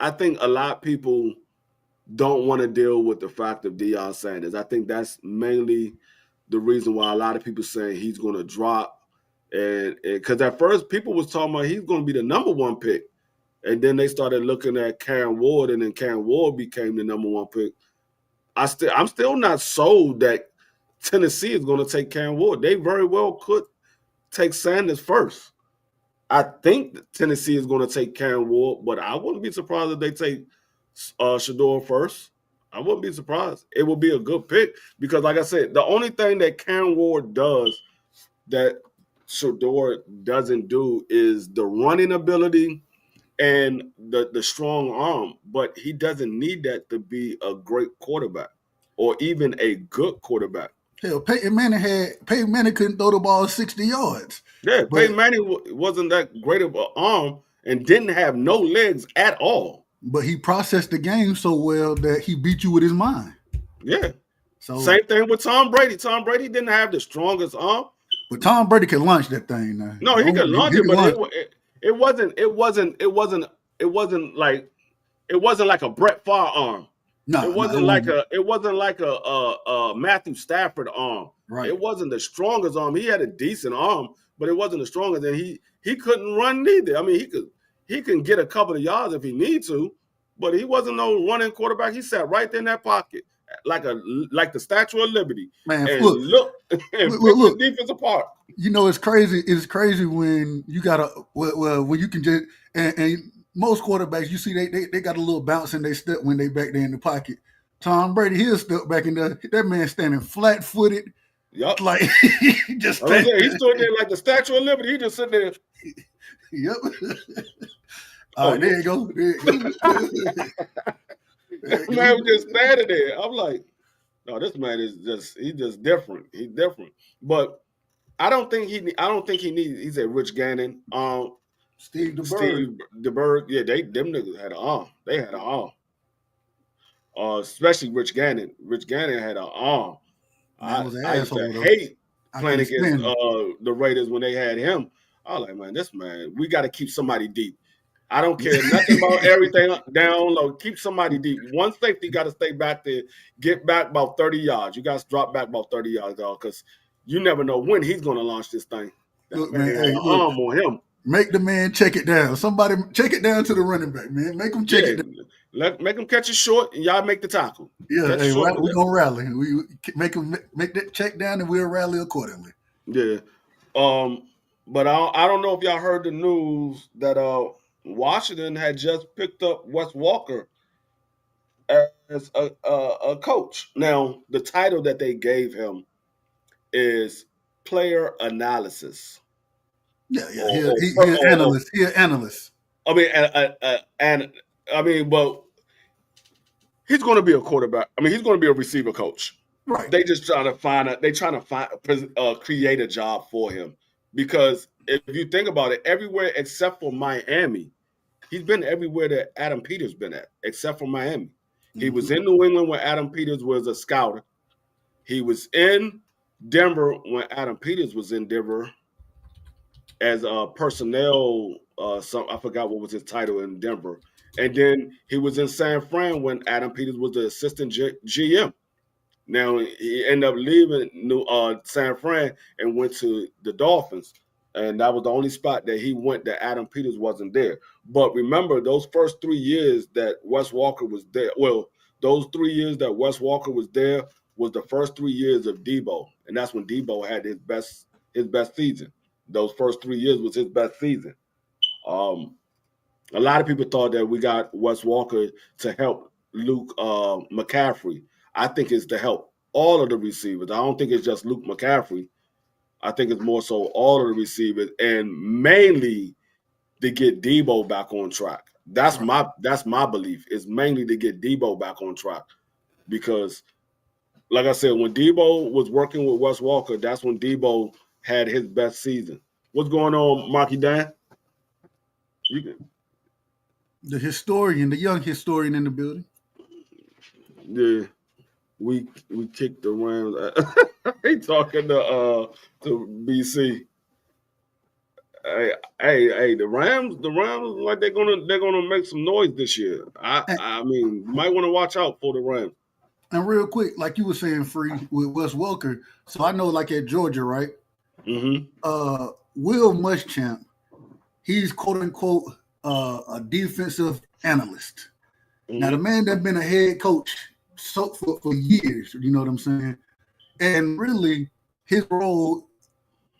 a lot of people don't want to deal with the fact of Deion Sanders. I think that's mainly the reason why a lot of people saying he's going to drop. And because at first people was talking about he's going to be the number one pick, and then they started looking at Karen Ward, and then Karen Ward became the number one pick. I'm still not sold that Tennessee is going to take Karen Ward. They very well could take Sanders first. I think Tennessee is going to take Karen Ward, but I wouldn't be surprised if they take Shedeur first. I wouldn't be surprised. It would be a good pick because, like I said, the only thing that Karen Ward does that Shedeur doesn't do is the running ability and the strong arm. But he doesn't need that to be a great quarterback or even a good quarterback. Hell, Peyton Manning couldn't throw the ball 60 yards, Yeah, but Peyton Manning wasn't that great of an arm and didn't have no legs at all. he processed the game so well that he beat you with his mind. Yeah. So, Same thing with Tom Brady. Tom Brady didn't have the strongest arm. but Tom Brady can launch that thing now. No, he could launch He it, can but launch. it wasn't like a Brett Favre arm. No, It no, wasn't like a Matthew Stafford arm. right. It wasn't the strongest arm. He had a decent arm, but it wasn't the strongest. And he couldn't run neither. I mean, he can get a couple of yards if he needs to, but he wasn't no running quarterback. He sat right there in that pocket like the Statue of Liberty Man, and look, look and pick look. the defense apart. You know, it's crazy. It's crazy when you got when you can just and most quarterbacks you see they got a little bounce in their step when they back there in the pocket. Tom Brady, he'll step back in there. That man standing flat footed, Yep. like just He stood there like the Statue of Liberty. He just sitting there. Yep. All right, there you go. There you go. Man was just standing there. I'm like, no, this man is he's just different. He's different. But I don't think he needs. He's a Rich Gannon, Steve DeBerg. Steve DeBerg. Yeah, them niggas had an arm. They had an arm. Especially Rich Gannon. Rich Gannon had an arm. Man was an I used to asshole though. hate I playing can't against stand him. the Raiders when they had him. I was like, man, this man, we got to keep somebody deep. I don't care nothing about everything down low. Keep somebody deep. One safety got to stay back there, get back about 30 yards. You guys drop back about 30 yards, dog, because you never know when he's going to launch this thing. That Look, man man, had hey, an look, arm on him. make the man check it down. Somebody check it down to the running back, man. Make him check it down. Make him catch it short, and y'all make the tackle. Yeah, catch hey, short we're gonna rally. We make him make that check down, and we'll rally accordingly. Yeah. But I don't know if y'all heard the news that Washington had just picked up Wes Walker as a coach. Now, the title that they gave him is player analysis. Yeah, Or, he or, an or, analyst. He an analyst. I mean, and I mean, but he's going to be a quarterback. I mean, he's going to be a receiver coach. Right. They just trying to create a job for him, because if you think about it, everywhere except for Miami, he's been everywhere that Adam Peters been at, except for Miami. Mm-hmm. He was in New England when Adam Peters was a scouter. He was in Denver when Adam Peters was in Denver as a personnel. I forgot what was his title in Denver, and then he was in San Fran when Adam Peters was the assistant GM. Now he ended up leaving San Fran and went to the Dolphins, and that was the only spot that he went that Adam Peters wasn't there. But remember, those first 3 years that Wes Walker was there. Well, those 3 years that Wes Walker was there was the first 3 years of Debo, and that's when Debo had his best season. Those first 3 years was his best season. A lot of people thought that we got Wes Walker to help Luke McCaffrey. I think it's to help all of the receivers. I don't think it's just Luke McCaffrey. I think it's more so all of the receivers, and mainly to get Debo back on track. That's my belief. It's mainly to get Debo back on track, because, like I said, when Debo was working with Wes Walker, that's when Debo had his best season. What's going on, Marky Dan? The historian, the young historian in the building. Yeah. We kicked the Rams. He talking to BC. Hey, the Rams like they're gonna make some noise this year. I mean, you might want to watch out for the Rams. And real quick, like you were saying, Free, with Wes Welker. So I know, like at Georgia, right? Mm-hmm. Will Muschamp, he's quote unquote a defensive analyst. Mm-hmm. Now the man that's been a head coach for years, you know what I'm saying? And really, his role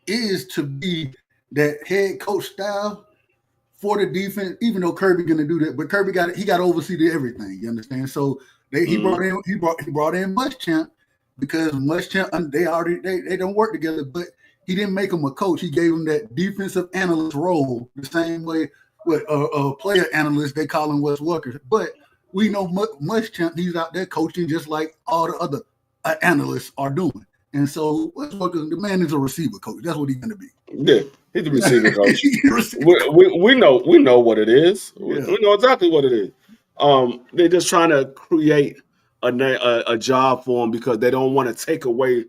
is to be that head coach style for the defense. Even though Kirby gonna do that, but Kirby got to oversee everything. You understand? So he brought in Muschamp, because Muschamp, they don't work together, but he didn't make him a coach. He gave him that defensive analyst role, the same way with a player analyst they call him Wes Walker, but we know Muschamp, he's out there coaching just like all the other analysts are doing. And so Wes Walker, the man is a receiver coach. That's what he's going to be. Yeah, he's a receiver coach. We know what it is. Yeah. We know exactly what it is. They're just trying to create a job for him, because they don't want to take away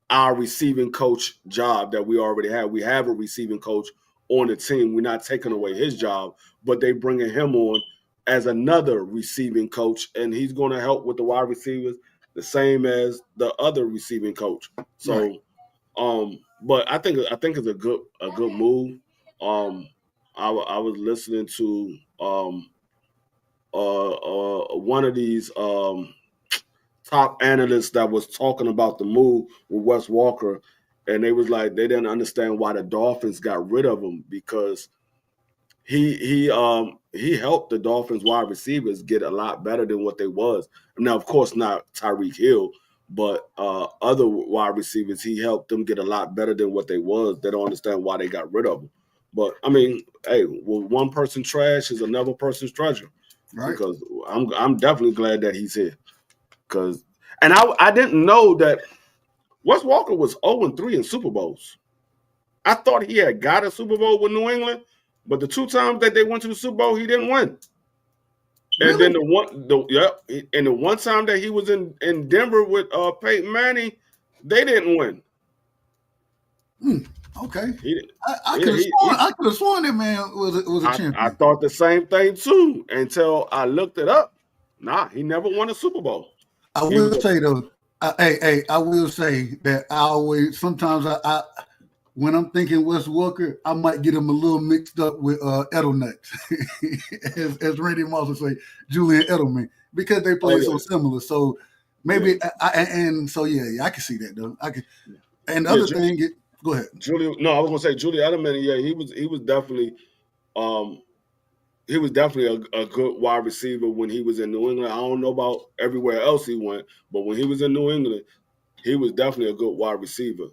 our receiving coach job that we already have. We have a receiving coach on the team. We're not taking away his job, but they bringing him on as another receiving coach, and he's going to help with the wide receivers the same as the other receiving coach. So, right. But I think it's a good move. I was listening to one of these top analysts that was talking about the move with Wes Walker, and they was like, they didn't understand why the Dolphins got rid of him, because he helped the Dolphins wide receivers get a lot better than what they was. Now, of course, not Tyreek Hill, but other wide receivers, he helped them get a lot better than what they was. They don't understand why they got rid of them. But I mean, hey, well, one person's trash is another person's treasure. Right. because I'm definitely glad that he's here. Because and I didn't know that Wes Walker was 0-3 in Super Bowls. I thought he had got a Super Bowl with New England, but the two times that they went to the Super Bowl, he didn't win. And then Really? and the one time that he was in Denver with Peyton Manning, they didn't win. Okay. He, I yeah, could have sworn. I could have sworn that man was a I champion. thought the same thing too until I looked it up. Nah, he never won a Super Bowl. I He was will say though. I will say that I always sometimes I when I'm thinking Wes Walker, I might get him a little mixed up with Edelnuts, as Randy Moss would say, Julian Edelman, because they oh play so yeah, similar. So yeah, maybe and so yeah, I can see that though. I can. And the yeah. other thing, go ahead. Julia, no, I was gonna say Julia Edelman. Yeah, he was definitely um a good wide receiver when he was in New England. I don't know about everywhere else he went, but when he was in New England, he was definitely a good wide receiver.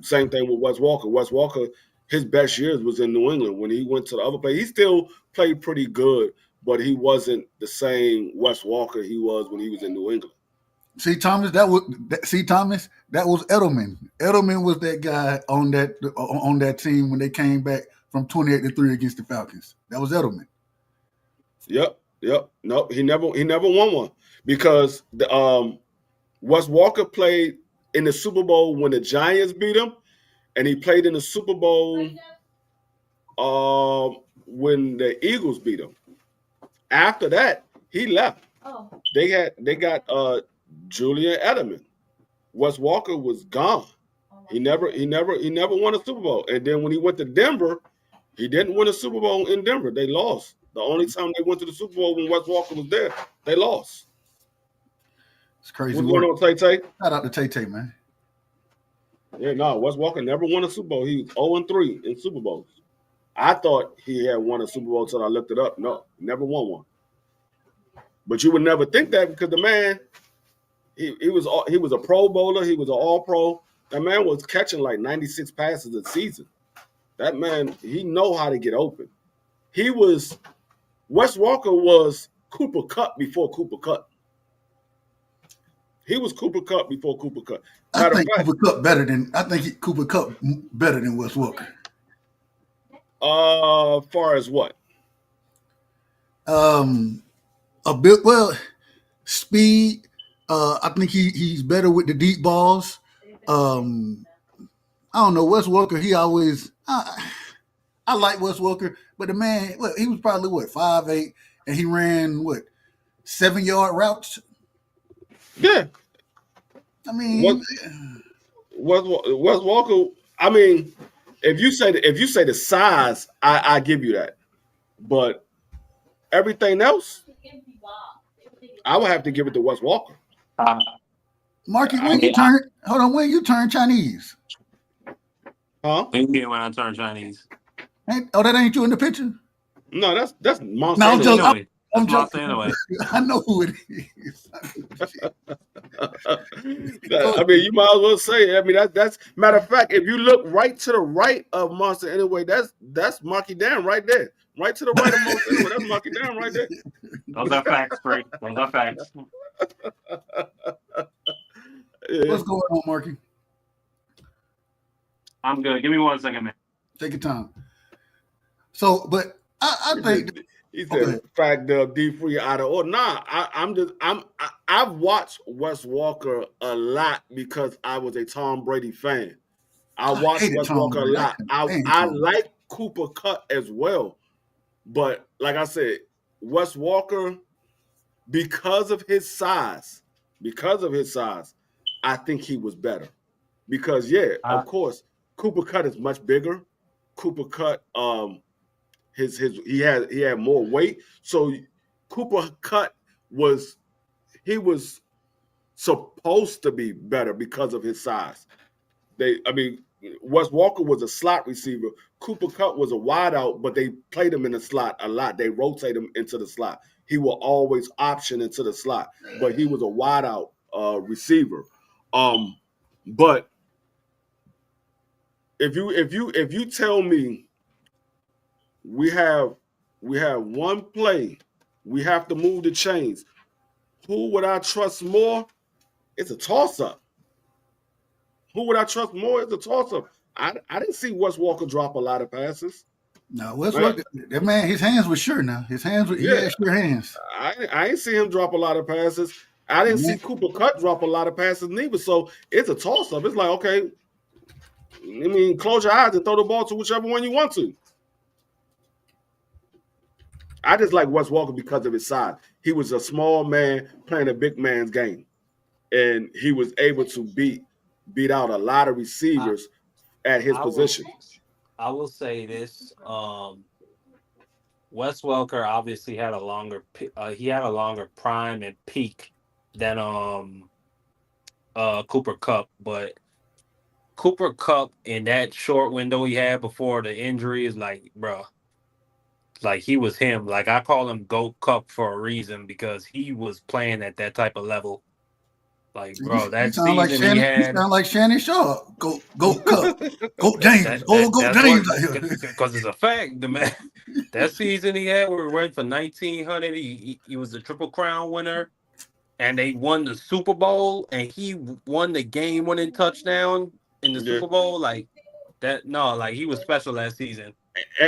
Same thing with Wes Walker. Wes Walker, his best years was in New England. When he went to the other place, he still played pretty good, but he wasn't the same Wes Walker he was when he was in New England. See Thomas, that was Edelman. Edelman was that guy on that team when they came back from 28-3 against the Falcons. That was Edelman. Yep. No, he never won one because Wes Walker played in the Super Bowl when the Giants beat him, and he played in the Super Bowl when the Eagles beat him. After that, he left. They got Julian Edelman. Wes Walker was gone. He never won a Super Bowl. And then when he went to Denver, he didn't win a Super Bowl in Denver. They lost. The only time they went to the Super Bowl when Wes Walker was there, they lost. It's crazy What's going work. on, Tay Tay? Shout out to Tay Tay, man. Yeah, no, Wes Walker never won a Super Bowl. He was 0-3 in Super Bowls. I thought he had won a Super Bowl until I looked it up. No, never won one. But you would never think that because the man, he was a Pro Bowler. He was an All Pro. That man was catching like 96 passes a season. That man, he know how to get open. Wes Walker was Cooper Kupp before Cooper Kupp. He was Cooper Kupp before Cooper Kupp. I Matter of think fact, Cooper Kupp better than Wes Walker. far as what? A bit speed. I think he's better with the deep balls. I don't know Wes Walker. He always I like Wes Walker, but the man, look, he was probably 5'8", and he ran 7-yard routes. Yeah. I mean, Wes Walker. I mean, if you say the size, I give you that. But everything else, I would have to give it to Wes Walker. Marky, I mean, when you turn Chinese? huh? When I turn Chinese. That ain't you in the picture? No, that's Monster. No, I'm Anyway. joking. I'm Monster joking. anyway. I know who it is. I mean, you might as well say it. I mean, that's matter of fact. If you look right to the right of Monster Anyway, that's Marky Dan right there. Right to the right of Monster Anyway, that's Marky Dan right there. Those are facts, Frank. Those are facts. Yeah. What's going on, Marky? I'm good. Give me 1 second, man. Take your time. So, but I think he said fact D free out of order. Nah, I've watched Wes Walker a lot because I was a Tom Brady fan. I watched Wes Walker a lot. I like Cooper Kupp as well. But like I said, Wes Walker, because of his size, I think he was better. Because of course, Cooper Kupp is much bigger. Cooper Kupp, he had more weight. So Cooper Kupp was supposed to be better because of his size. Wes Walker was a slot receiver. Cooper Kupp was a wideout, but they played him in the slot a lot. They rotate him into the slot. He will always option into the slot, but he was a wideout receiver. But if you tell me we have one play We have to move the chains. Who would I trust more? It's a toss-up. Who would I trust more? It's a toss-up. I didn't see Wes Walker drop a lot of passes. No, Wes Walker, that man, his hands were sure now. His hands were, he had sure hands. I ain't see him drop a lot of passes. I didn't see Cooper Kupp drop a lot of passes neither. So it's a toss-up. It's like, okay, I mean, close your eyes and throw the ball to whichever one you want to. I just like Wes Walker because of his size. He was a small man playing a big man's game, and he was able to beat out a lot of receivers at his position. I will say this: Wes Welker obviously had a longer prime and peak than Cooper Kupp, but Cooper Kupp in that short window he had before the injury is like, bro. Like he was him. Like I call him GOAT Cup for a reason because he was playing at that type of level. Like, bro, that season like he had. You sound like Shannon Shaw. GOAT Cup. GOAT James. GOAT James. Because it's a fact. The man, that season he had, where we went for 1,900. He was a Triple Crown winner, and they won the Super Bowl, and he won the game-winning touchdown in the Super Bowl. Like that. No, like he was special that season.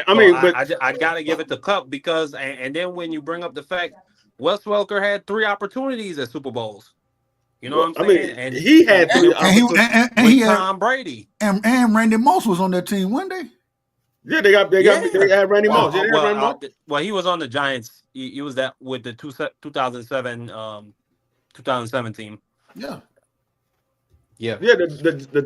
I mean, but I gotta give it to Cup because, and then when you bring up the fact Wes Welker had 3 opportunities at Super Bowls, you know what I'm saying? And he had 3 opportunities and he had Tom Brady and Randy Moss was on that team one day. Yeah, they had Randy Moss. Well, he was on the Giants. He was that with the 2007 team. Yeah. Yeah. Yeah, the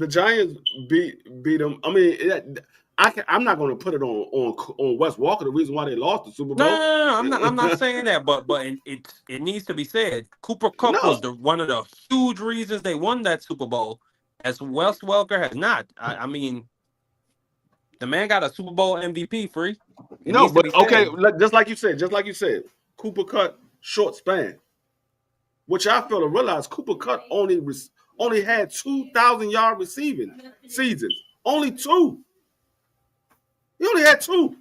Giants beat them. I mean, I'm not going to put it on Wes Walker. The reason why they lost the Super Bowl. No. I'm not saying that, but it needs to be said. Cooper Kupp was one of the huge reasons they won that Super Bowl, as Wes Welker has not. I mean, the man got a Super Bowl MVP free. No, but okay, just like you said, Cooper Kupp short span, which I fail to realize. Cooper Kupp only had 2,000-yard receiving seasons. Only 2. He only had 2.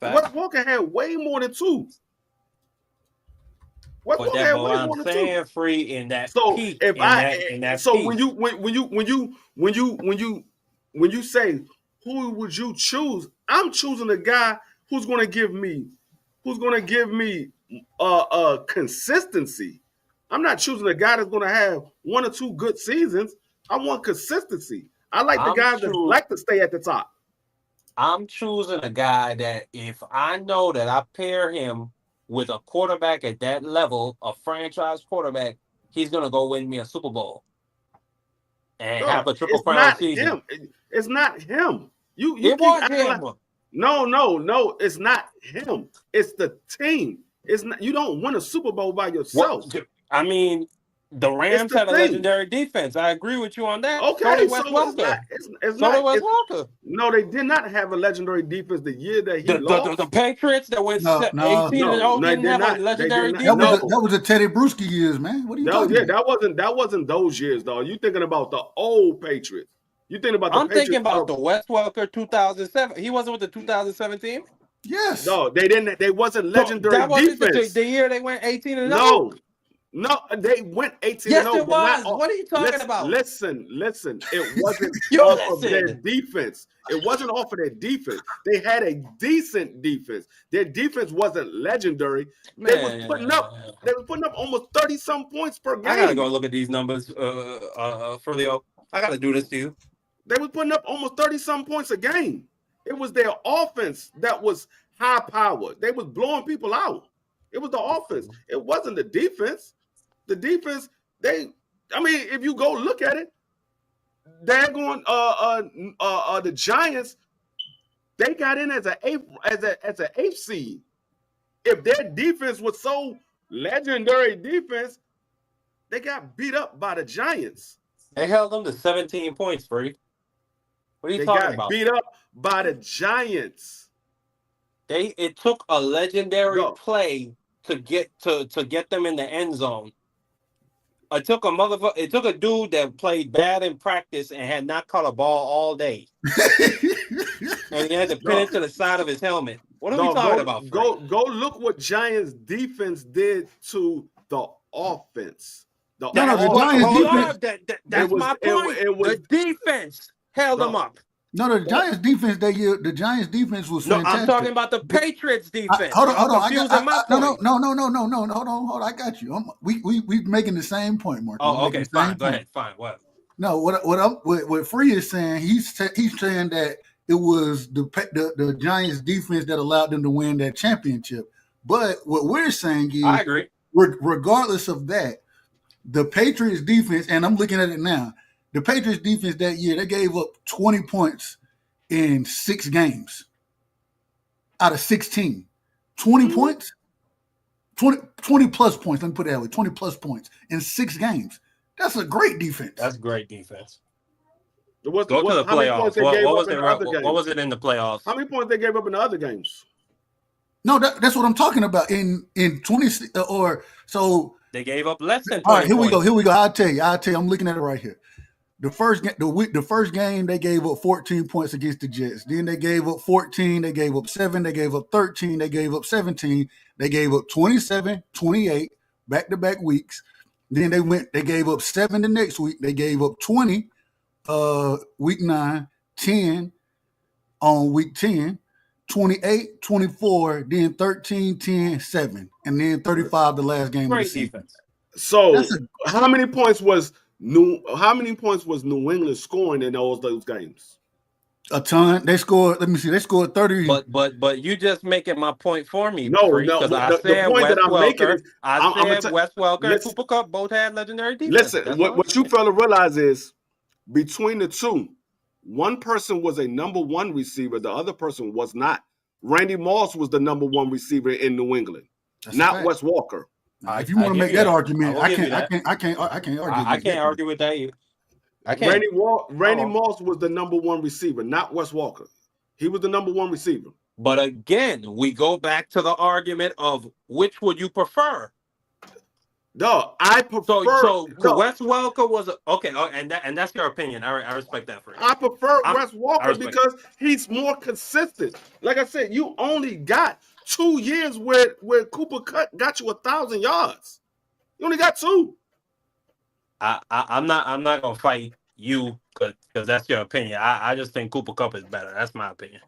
Wes Walker had way more than 2. Wes Walker had way more than 2. Saying free in that peak. When you say who would you choose, I'm choosing a guy who's going to give me consistency. I'm not choosing a guy that's going to have 1 or 2 good seasons. I want consistency. I like the guys that like to stay at the top. I'm choosing a guy that if I know that I pair him with a quarterback at that level, a franchise quarterback, he's going to go win me a Super Bowl and have a Triple Crown season. It's not him. It was him. No, it's not him. It's the team. It's not. You don't win a Super Bowl by yourself. I mean, the Rams had a legendary defense. I agree with you on that. Okay, so did Wes Walker. No, they did not have a legendary defense the year that he lost. The Patriots that went 18-0 didn't have a legendary defense. That was the Teddy Bruschi years, man. What are you talking about? That wasn't those years, though. You thinking about the old Patriots. You thinking about I'm thinking about the Wes Welker 2007. He wasn't with the 2017? Yes. No, they didn't. They wasn't legendary defense. The year they went 18-0? No, they went 18-0. Yes, it was. What are you talking about? Listen. It wasn't off of their defense. It wasn't off of their defense. They had a decent defense. Their defense wasn't legendary. They were putting up almost 30-some points per game. I gotta go look at these numbers, Furlio. I gotta do this to you. They were putting up almost 30-some points a game. It was their offense that was high power. They was blowing people out. It was the offense. It wasn't the defense. The defense, if you go look at it, they're going the Giants, they got in as an eighth seed. If their defense was so legendary defense, they got beat up by the Giants. They held them to 17 points, Free. What are you talking about? They got beat up by the Giants. It took a legendary play to get them in the end zone. It took a dude that played bad in practice and had not caught a ball all day. And he had to pin it to the side of his helmet. What are we talking about, Frank? Go look what Giants defense did to the offense. The Giants defense. That's my point. The defense held them up. No, the Giants defense that year. The Giants defense was fantastic. I'm talking about the Patriots defense. Hold on. No. Hold on. I got you. We making the same point, Mark. Oh, okay. Fine. Go ahead. Fine. What? No, what Free is saying, he's saying that it was the Giants defense that allowed them to win that championship. But what we're saying is, I agree. Regardless of that, the Patriots defense, and I'm looking at it now, the Patriots defense that year, they gave up 20 points in 6 games out of 16. 20 points? 20 plus points. Let me put it that way. 20 plus points in 6 games. That's a great defense. That's great defense. Go to the playoffs. What was it in the playoffs? How many points they gave up in the other games? No, that's what I'm talking about. In 20 or so they gave up less than 20 all right, here points. we go. I'll tell you. I'm looking at it right here. The first game they gave up 14 points against the Jets. Then they gave up 14, they gave up 7, they gave up 13, they gave up 17, they gave up 27, 28 back-to-back weeks. Then they gave up 7 the next week. They gave up 20 week 9, 10 on week 10, 28, 24, then 13, 10, 7, and then 35 the last game of the season. Defense. So how many points was New England scoring in those games? A ton. They scored. Let me see. They scored 30. But you just making my point for me. No. The point that I'm making is Wes Welker and Cooper Kupp both had legendary defense. Listen, what you fail to realize is between the two, one person was a number 1 receiver, the other person was not. Randy Moss was the number 1 receiver in New England, not Wes Walker. If you want to make that argument, I can't argue. I can't argue with that either. I can't. Randy Moss was the number 1 receiver, not Wes Walker. He was the number 1 receiver. But again, we go back to the argument of which would you prefer? No, I prefer. So Wes Welker was okay, and that's your opinion. I respect that for you. I prefer Wes Walker because he's more consistent. Like I said, you only got 2 years where Cooper Kupp got you 1,000 yards. You only got 2. I'm not gonna fight you because that's your opinion. I just think Cooper Kupp is better. That's my opinion.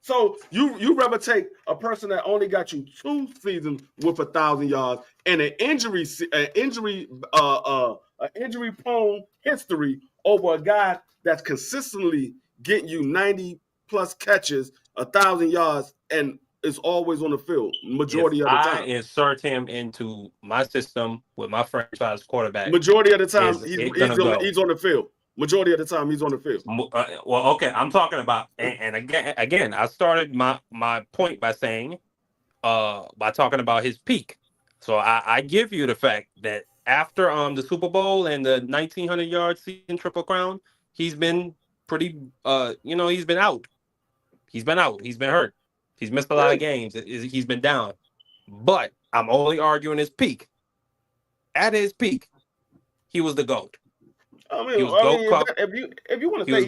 So you rather take a person that only got you 2 seasons with 1,000 yards and an injury prone history over a guy that's consistently getting you 90 plus catches, 1,000 yards, and is always on the field majority of the time. I insert him into my system with my franchise quarterback. Majority of the time, he's on the field. Majority of the time, he's on the field. Well, okay, I'm talking about, and again, I started my point by saying, by talking about his peak. So I give you the fact that after the Super Bowl and the 1,900-yard season Triple Crown, he's been pretty, he's been out. He's been hurt. He's missed a lot of games. He's been down. But I'm only arguing his peak. At his peak, he was the GOAT. If you want to say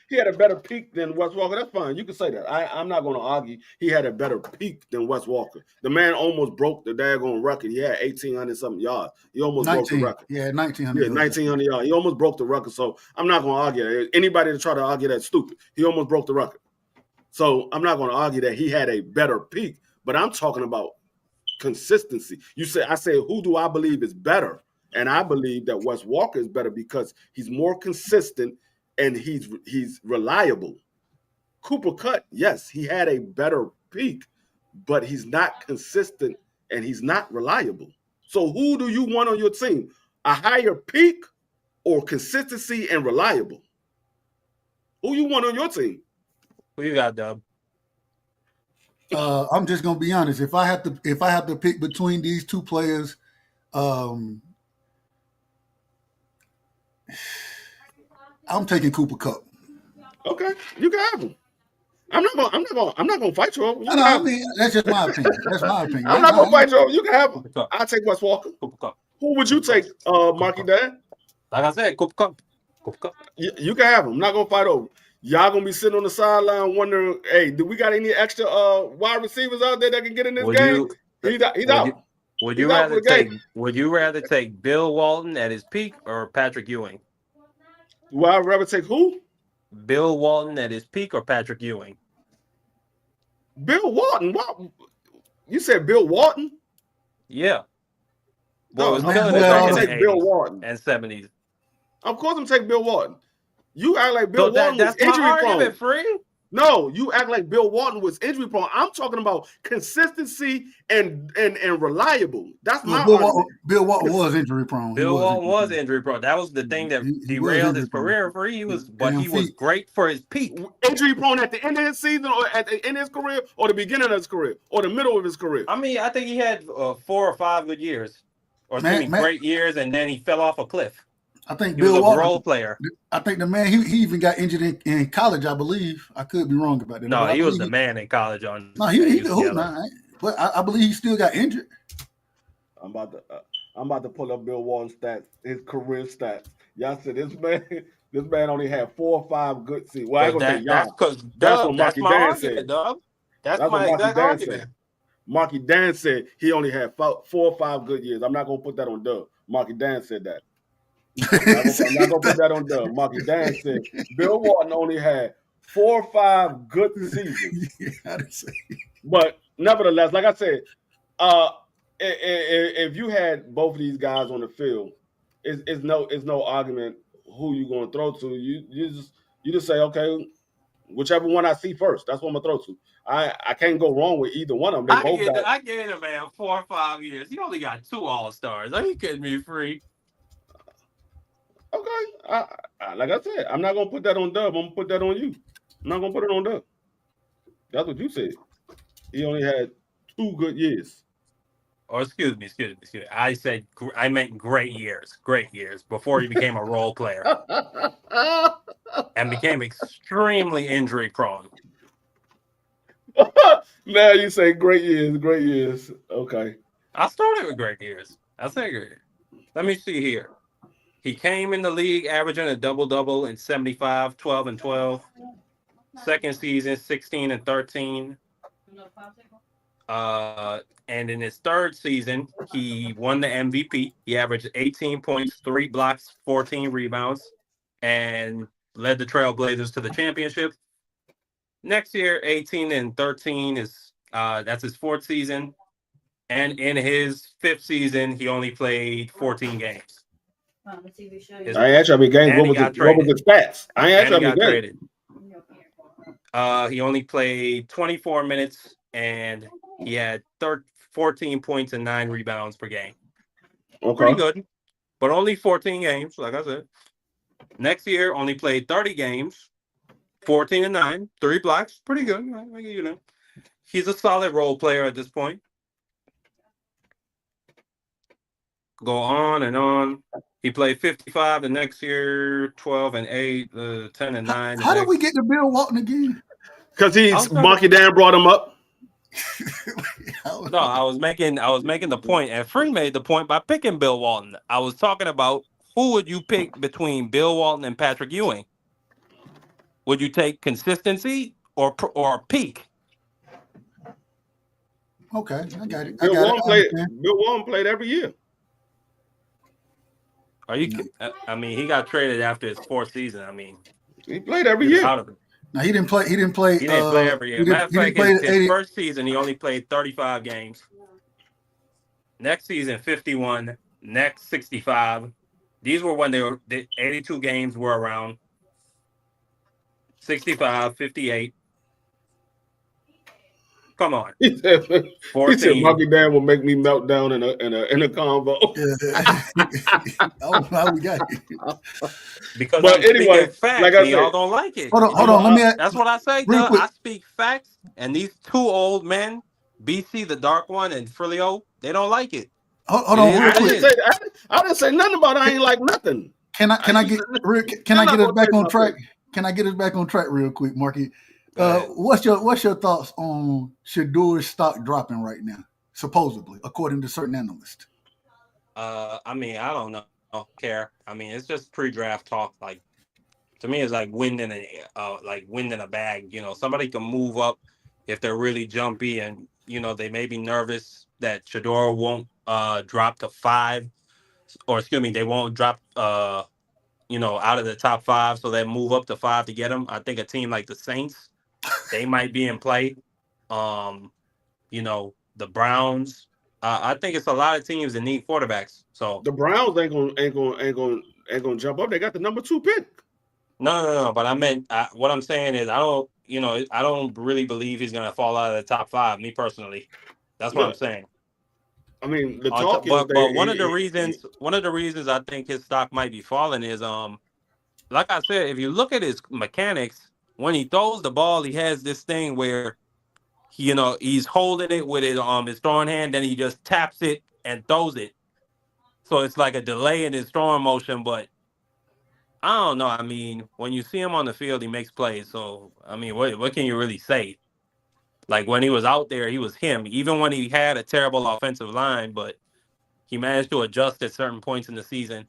he had a better peak than Wes Walker, that's fine. You can say that. I'm not going to argue he had a better peak than Wes Walker. The man almost broke the daggone record. He had 1,800-something yards. He almost broke the record. Yeah, 1,900. Yeah, 1,900 yards. He almost broke the record. So I'm not going to argue that. Anybody to try to argue that's stupid. He almost broke the record. So I'm not going to argue that he had a better peak. But I'm talking about consistency. I say, who do I believe is better? And I believe that Wes Walker is better because he's more consistent and he's reliable. Cooper Kupp, yes, he had a better peak, but he's not consistent and he's not reliable. So who do you want on your team? A higher peak or consistency and reliable? Who you want on your team? Who you got, Dub? I'm just gonna be honest. If I have to pick between these two players, I'm taking Cooper Kupp. Okay, you can have him. I'm not gonna fight you over. That's just my opinion. That's my opinion. I'm not gonna fight you over. You can have him. I'll take Wes Walker. Cooper Kupp. Who would you take, Marky Dan? Like I said, Cooper Kupp. You can have him. I'm not gonna fight over. y'all gonna be sitting on the sideline wondering, hey, do we got any extra wide receivers out there that can get in this Would game? you? He's out. Would you? Would He's you out for rather the game. take? Would you rather take Bill Walton at his peak or Patrick Ewing? Would I rather take who? Bill Walton at his peak or Patrick Ewing? Bill Walton. What? You said Bill Walton? Yeah. Well, Oh, it was of killing course it I'm back in gonna the take Bill 80s Walton. and 70s. Of course I'm taking Bill Walton. You act like So Bill Walton was that's my injury prone. argument, Free. No, you act like Bill Walton was injury prone. I'm talking about consistency and reliable. That's my argument. Bill Walton was injury prone. Bill Walton was injury prone. That was the thing that derailed his career. Free. He was great for his peak. Injury prone at the end of his season, or at the end of his career, or the beginning of his career, or the middle of his career. I mean, I think he had 4 or 5 good years, or great years, and then he fell off a cliff. I think he Bill was a Walton, role player. I think the man he even got injured in college, I believe. I could be wrong about that. No, he was the man in college. No, he the hoop now. But I believe he still got injured. I'm about to pull up Bill Walton's stats, his career stats. Y'all said this man only had 4 or 5 good seasons. Well, I ain't gonna say y'all. That's what Marky Dan said. That's my exact argument. Marky Dan said he only had 4 or 5 good years. I'm not gonna put that on Dub. Marky Dan said that. I'm not gonna put that on Dub. Marky Dan said Bill Walton only had 4 or 5 good seasons. But nevertheless, like I said, if you had both of these guys on the field, it's no argument who you're gonna throw to. You just say, okay, whichever one I see first, that's what I'm gonna throw to. I can't go wrong with either one of them. I gave him, man, 4 or 5 years. He only got 2 All-Stars. Are you kidding me, Free? Okay, like I said, I'm not gonna put that on Dub. I'm gonna put that on you. I'm not gonna put it on Dub. That's what you said. He only had 2 good years. Or excuse me. I meant great years before he became a role player and became extremely injury prone. Now you say great years. Okay. I started with great years. I think. Let me see here. He came in the league averaging a double-double in 75, 12, and 12. Second season, 16 and 13. And in his third season, he won the MVP. He averaged 18 points, 3 blocks, 14 rebounds, and led the Trailblazers to the championship. Next year, 18 and 13 is that's his 4th season. And in his 5th season, he only played 14 games. I ain't asked you how many games. What was the stats? I ain't asked you how many games. He only played 24 minutes, and he had 14 points and 9 rebounds per game. Okay. Pretty good, but only 14 games, like I said. Next year, only played 30 games, 14 and 9, 3 blocks. Pretty good. You know, he's a solid role player at this point. Go on and on. He played 55 the next year, 12 and 8, 10 and 9. How did we get to Bill Walton again? Because Marky Dan brought him up. No, I was making the point, and Free made the point by picking Bill Walton. I was talking about who would you pick between Bill Walton and Patrick Ewing? Would you take consistency or peak? Okay, I got it. Bill Walton played every year. Are you? I mean, he got traded after his 4th season. I mean, he played every year. Out of it. No, he didn't play. He didn't play every year. Matter of fact, his first season, he only played 35 games. Next season, 51. Next, 65. These were when the 82 games were around. 65, 58. Come on. He said Marky Dan will make me melt down in a convo. Oh, how we got it. Because but anyway, facts, like I said, y'all don't like it. Hold on. Let me. That's what I say. I speak facts, and these 2 old men, BC the Dark One and Frilio, they don't like it. Hold on. I didn't say nothing about it. I ain't like nothing. Can I get us back on track? Can I get us back on track real quick, Marky? What's your thoughts on Shedeur's stock dropping right now, supposedly, according to certain analysts? I mean, I don't know. I don't care. I mean, it's just pre-draft talk. Like, To me, it's like wind in a bag. Somebody can move up if they're really jumpy, and they may be nervous that Shedeur won't drop to 5, or excuse me, they won't drop out of the top 5, so they move up to 5 to get him. I think a team like the Saints, they might be in play. The Browns. I think it's a lot of teams that need quarterbacks. So The Browns ain't gonna jump up. They got the number 2 pick. no. But I meant what I'm saying is I don't really believe he's gonna fall out of the top 5. Me personally, that's what Yeah, I'm saying. I mean the talk is But one of the reasons I think his stock might be falling is like I said, if you look at his mechanics, when he throws the ball, he has this thing where he's holding it with his throwing hand, then he just taps it and throws it. So it's like a delay in his throwing motion, but I don't know. I mean, when you see him on the field, he makes plays. So I mean, what can you really say? Like when he was out there, he was him. Even when he had a terrible offensive line, but he managed to adjust at certain points in the season.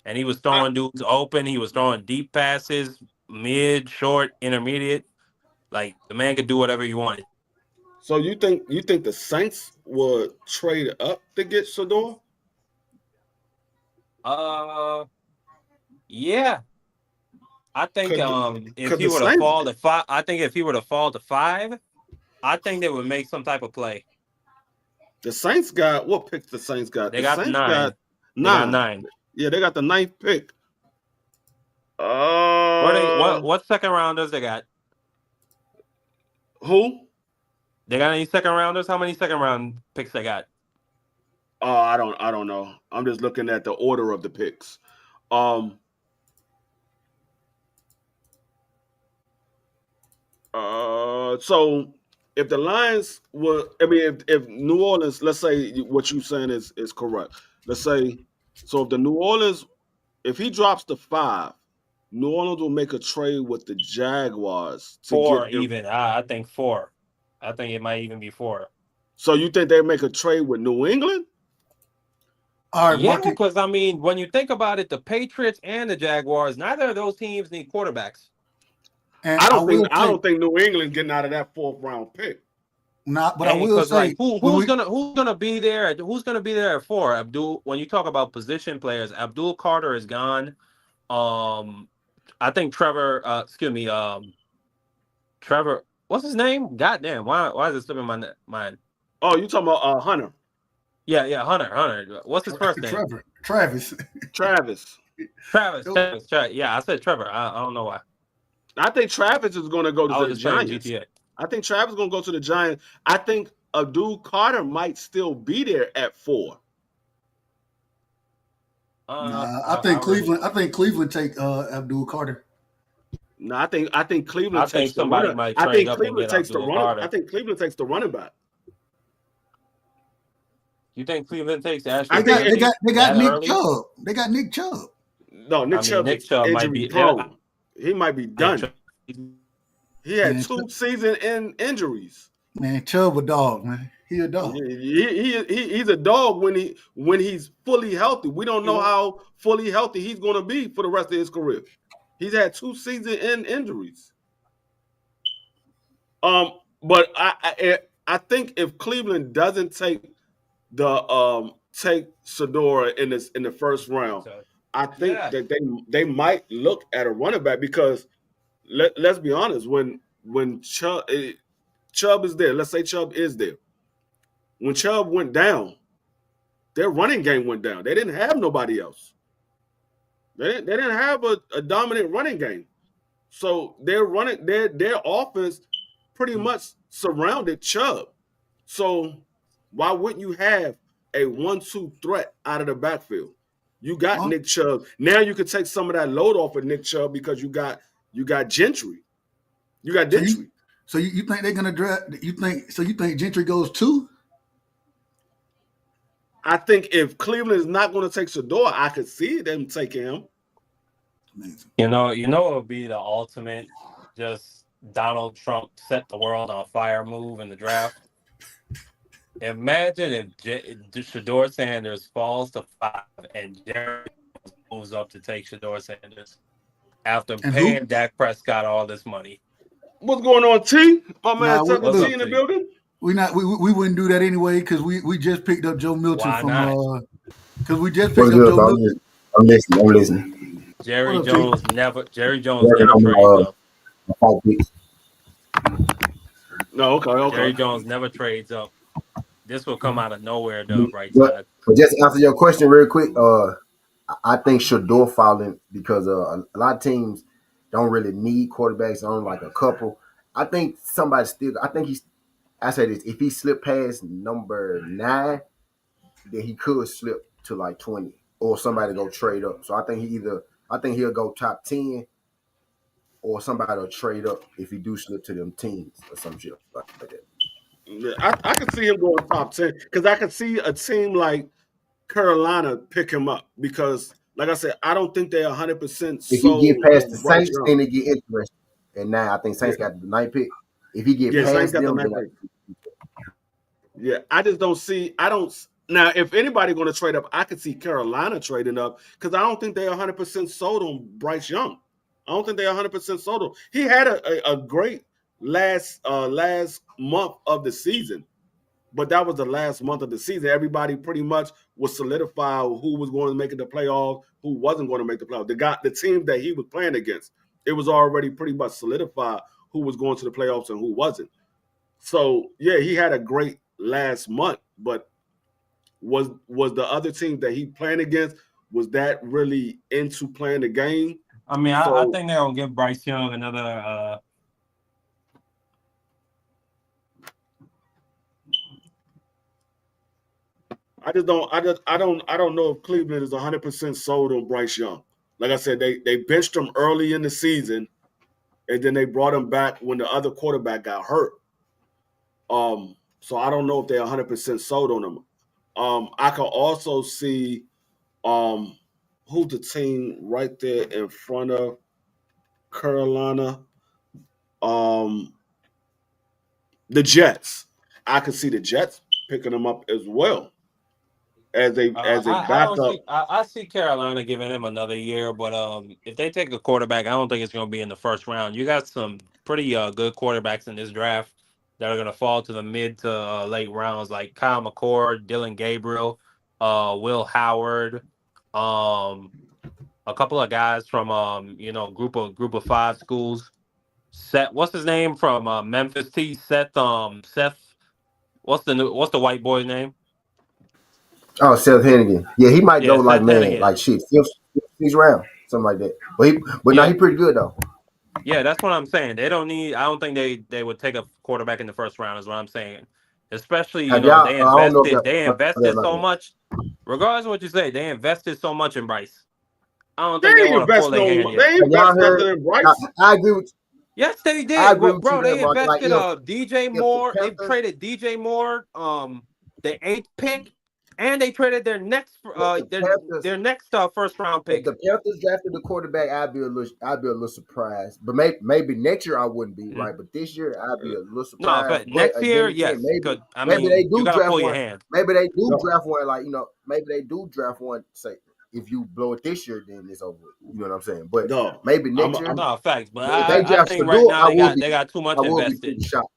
And he was throwing dudes open. He was throwing deep passes, mid, short, intermediate. Like the man could do whatever he wanted. So you think the Saints would trade up to get Shedeur? Uh, yeah. I think if Because he the were to Saints fall to 5, I think if he were to fall to 5, I think they would make some type of play. the Saints got what pick? The Saints got They the got Saints 9. got They got 9. 9. Yeah, they got the 9th pick. What second rounders they got? Who? They got any second rounders? How many second round picks they got? I don't know. I'm just looking at the order of the picks. Um. So if the Lions were, I mean, if New Orleans, let's say what you're saying is correct. Let's say, so if the New Orleans, if he drops to 5, New Orleans will make a trade with the Jaguars to 4 get him. even. I think 4. I think it might even be 4. So you think they make a trade with New England? All right, Yeah, Marky. because I mean, when you think about it, the Patriots and the Jaguars, neither of those teams need quarterbacks. And I I don't think will I say, don't think New England getting out of that 4th round pick. not, but I And will because say, like when who's we, gonna be there? Who's gonna be there at 4? Abdul. When you talk about position players, Abdul Carter is gone. I think Trevor. Excuse me. Trevor. What's his name? Goddamn. Why is it slipping my mind? Oh, you talking about Hunter? Yeah. Hunter. What's his first name? Travis. Travis. Travis. Yeah, I said Trevor. I don't know why. I think Travis is going to go to I was the just playing Giants. GTA. I think Travis is going to go to the Giants. I think Abdul Carter might still be there at 4. Nah, I think Cleveland. I think Cleveland take Abdul Carter. No, I think Cleveland I takes think the somebody runner. might I trade think up and Cleveland get takes the Abdul runner. I Carter. think Cleveland takes the running back. You think Cleveland takes I Ashton think They Kutcher got that Nick early? Chubb. They got Nick Chubb. No, Nick I mean, Chubb Nick is Chubb might injury be. prone. He might be Nick done. Chubb, He had Man, 2 season in injuries. man, Chubb a dog, man. He a dog. He's a dog when he's fully healthy. We don't know how fully healthy he's going to be for the rest of his career. He's had 2 season in injuries. But I think if Cleveland doesn't take Shedeur in the first round, I think that they might look at a running back because let's be honest, when Chubb is there, let's say Chubb is there. When Chubb went down, their running game went down. They didn't have nobody else. They didn't have a dominant running game. So their offense pretty much surrounded Chubb. So why wouldn't you have a 1-2 threat out of the backfield? You got Nick Chubb. Now you could take some of that load off of Nick Chubb because you got Gentry. You got Gentry. So you think they're gonna draft? You think Gentry goes 2? I think if Cleveland is not going to take Shedeur, I could see them taking him. Amazing. it would be the ultimate, just Donald Trump set the world on fire move in the draft. Imagine if Shedeur Sanders falls to 5 and Jerry moves up to take Shedeur Sanders. after And who? paying Dak Prescott all this money. What's going on, T? My man, Nah, Tucker What's T up, in the T? building. we wouldn't do that anyway because we just picked up Joe Milton Why from not? because we just What's picked up good, Joe bro? Milton. I'm listening. I'm listening. What Jerry up, T? Jones Working never on trades up. my fight picks. No, Jerry okay. Jones never trades up. This will come out of nowhere, the right But, side. but just to answer your question real quick, I think Shedeur falling because a lot of teams don't really need quarterbacks on like a couple. I think somebody still. I think he's. I say this: if he slipped past number 9, then he could slip to like 20, or somebody go trade up. So I think I think he'll go top 10, or somebody will trade up if he do slip to them teams or some shit like that. Yeah, I could see him going top 10 because I could see a team like Carolina pick him up because, like I said, I don't think they're 100% If he get sold past the on Bryce Saints, Young. then it get interesting. And now I think Yeah, Saints got the 9th pick. If he get yeah, Saints past got the them, nice then pick. Yeah, I just don't see. I don't now. If anybody going to trade up, I could see Carolina trading up because I don't think they're 100% sold on Bryce Young. I don't think they're 100% sold on. He had a great last month of the season, but that was the last month of the season. Everybody pretty much was solidified who was going to make it the playoffs, who wasn't going to make the playoffs. The team that he was playing against, it was already pretty much solidified who was going to the playoffs and who wasn't. So yeah, he had a great last month, but was the other team that he playing against, was that really into playing the game? I mean, I So think they're gonna give Bryce Young another. I don't know if Cleveland is 100% sold on Bryce Young. Like I said, they benched him early in the season, and then they brought him back when the other quarterback got hurt. So I don't know if they're 100% sold on him. I can also see who's the team right there in front of Carolina. Um, the Jets. I could see the Jets picking them up as well as a I don't backup. see. I see Carolina giving him another year, but if they take a quarterback, I don't think it's going to be in the first round. You got some pretty good quarterbacks in this draft that are going to fall to the mid to late rounds, like Kyle McCord, Dylan Gabriel, Will Howard, um, a couple of guys from group of 5 schools. Seth, what's his name from Memphis T? Seth. What's the white boy's name? Oh, Seth Hennigan. Yeah, he might go Yeah, like, Seth man, Hennigan. like shit, fifth round, something like that. But now Yeah, he pretty good though. yeah, that's what I'm saying. They don't need. I don't think they would take a quarterback in the first round. Is what I'm saying. Especially, Have y'all? they I don't know if invested. y'all. They invested so much. Regardless of what you say, they invested so much in Bryce. I don't They think they ain't want to pull invest their hand they yet. ain't Have y'all invest heard? nothing in Bryce. I agree with. Yes, they I did. agree Well, with you bro, there, they Mark. Like invested DJ if the Moore. They Panthers, traded DJ Moore, the 8th pick, and they traded their next if the Panthers their next first round if pick. the Panthers drafted the quarterback, I'd be a little surprised. But maybe next year I wouldn't be Mm. right. But this year I'd be a little No, surprised. but But next again, year, yes. maybe Cause I maybe they mean, you do gotta draft pull your one. hand. Maybe they do No, draft one. Like maybe they do draft one. Say if you blow it this year, then it's over. You know what I'm saying? But no. maybe I'm, next year, I'm No facts, but if they I draft think right Shedeur, now they got too I much will be invested. pretty shocked.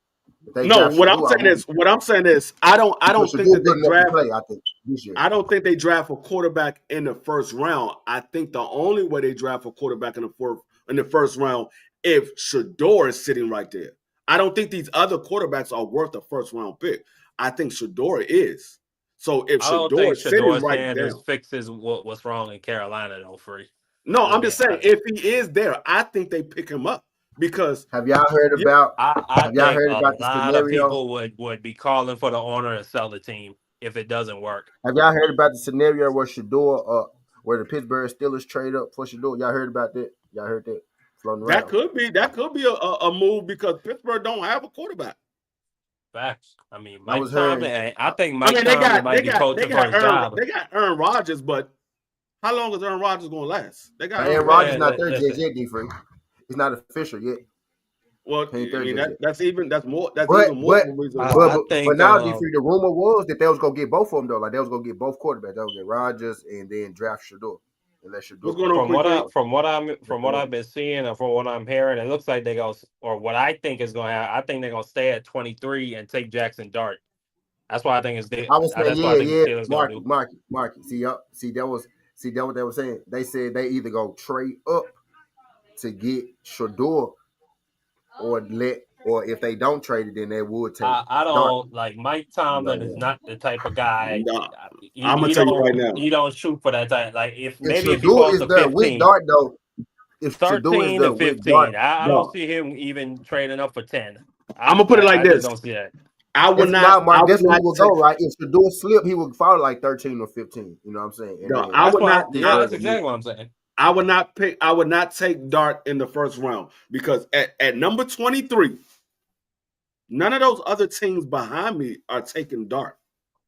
If they no. draft Shedeur, What I'm saying is I because don't think Shedeur that they good enough to draft play. I think this year. I don't think they draft a quarterback in the first round. I think the only way they draft a quarterback in the first round if Shedeur is sitting right there. I don't think these other quarterbacks are worth a first round pick. I think Shedeur is. So if I don't Shedeur think is sitting Shador right Sanders there, fixes what's wrong in Carolina though. Free, no, just I'm being just saying honest. if he is there, I think they pick him up because Have y'all heard yeah, about? I Have y'all think heard a about the lot of scenario? people would be calling for the owner to sell the team if it doesn't work. Have y'all heard about the scenario where where the Pittsburgh Steelers trade up for Shedeur? Y'all heard about that? Y'all heard that floating around? that could be a move because Pittsburgh don't have a quarterback. Facts. I mean, I Mike was hearing. Tomlin. I think I Mike mean Tomlin might be coaching for his job. They got Aaron Rodgers, but how long is Aaron Rodgers going to last? They got Aaron Aaron Rodgers Rodgers. Man, not there just listen. yet, D free. It's not official yet. Well, He ain't I there mean just yet. that's even more But of a reason I, why. I but think now D free. The rumor was that they was gonna get both of them though. Like they was gonna get both quarterbacks. They was gonna get Rodgers and then draft Shedeur. unless Shedeur What's going on, plays. Queen? From what I've been seeing and from what I'm hearing, it looks like they go, or what I think is going to happen. I think they're going to stay at 23 and take Jackson Dart. That's why I think I would say, that's what I think the Steelers going to do. Marky. See that what they were saying. They said they either go trade up to get Shedeur, or if they don't trade it, then they would take I Dart. don't like Mike Tomlin is not the type of guy. Nah, I'm gonna tell you right now. He don't shoot for that type. Like if If he Shedeur falls is to there with 15, Dart, though, if Shedeur is 13 there to with Dart, 15, I don't No, see him even trading up for 10. I'm gonna put it like I just this. don't see that. I would if not. not, Mark, I would that's where he not will take. go, right? If Shedeur slip, he would fall like 13 or 15. You know what I'm saying? And No, then I That's would not. what. Yeah, that's exactly what I'm saying. I would not pick. I would not take Dart in the first round because at number 23, none of those other teams behind me are taking Dart.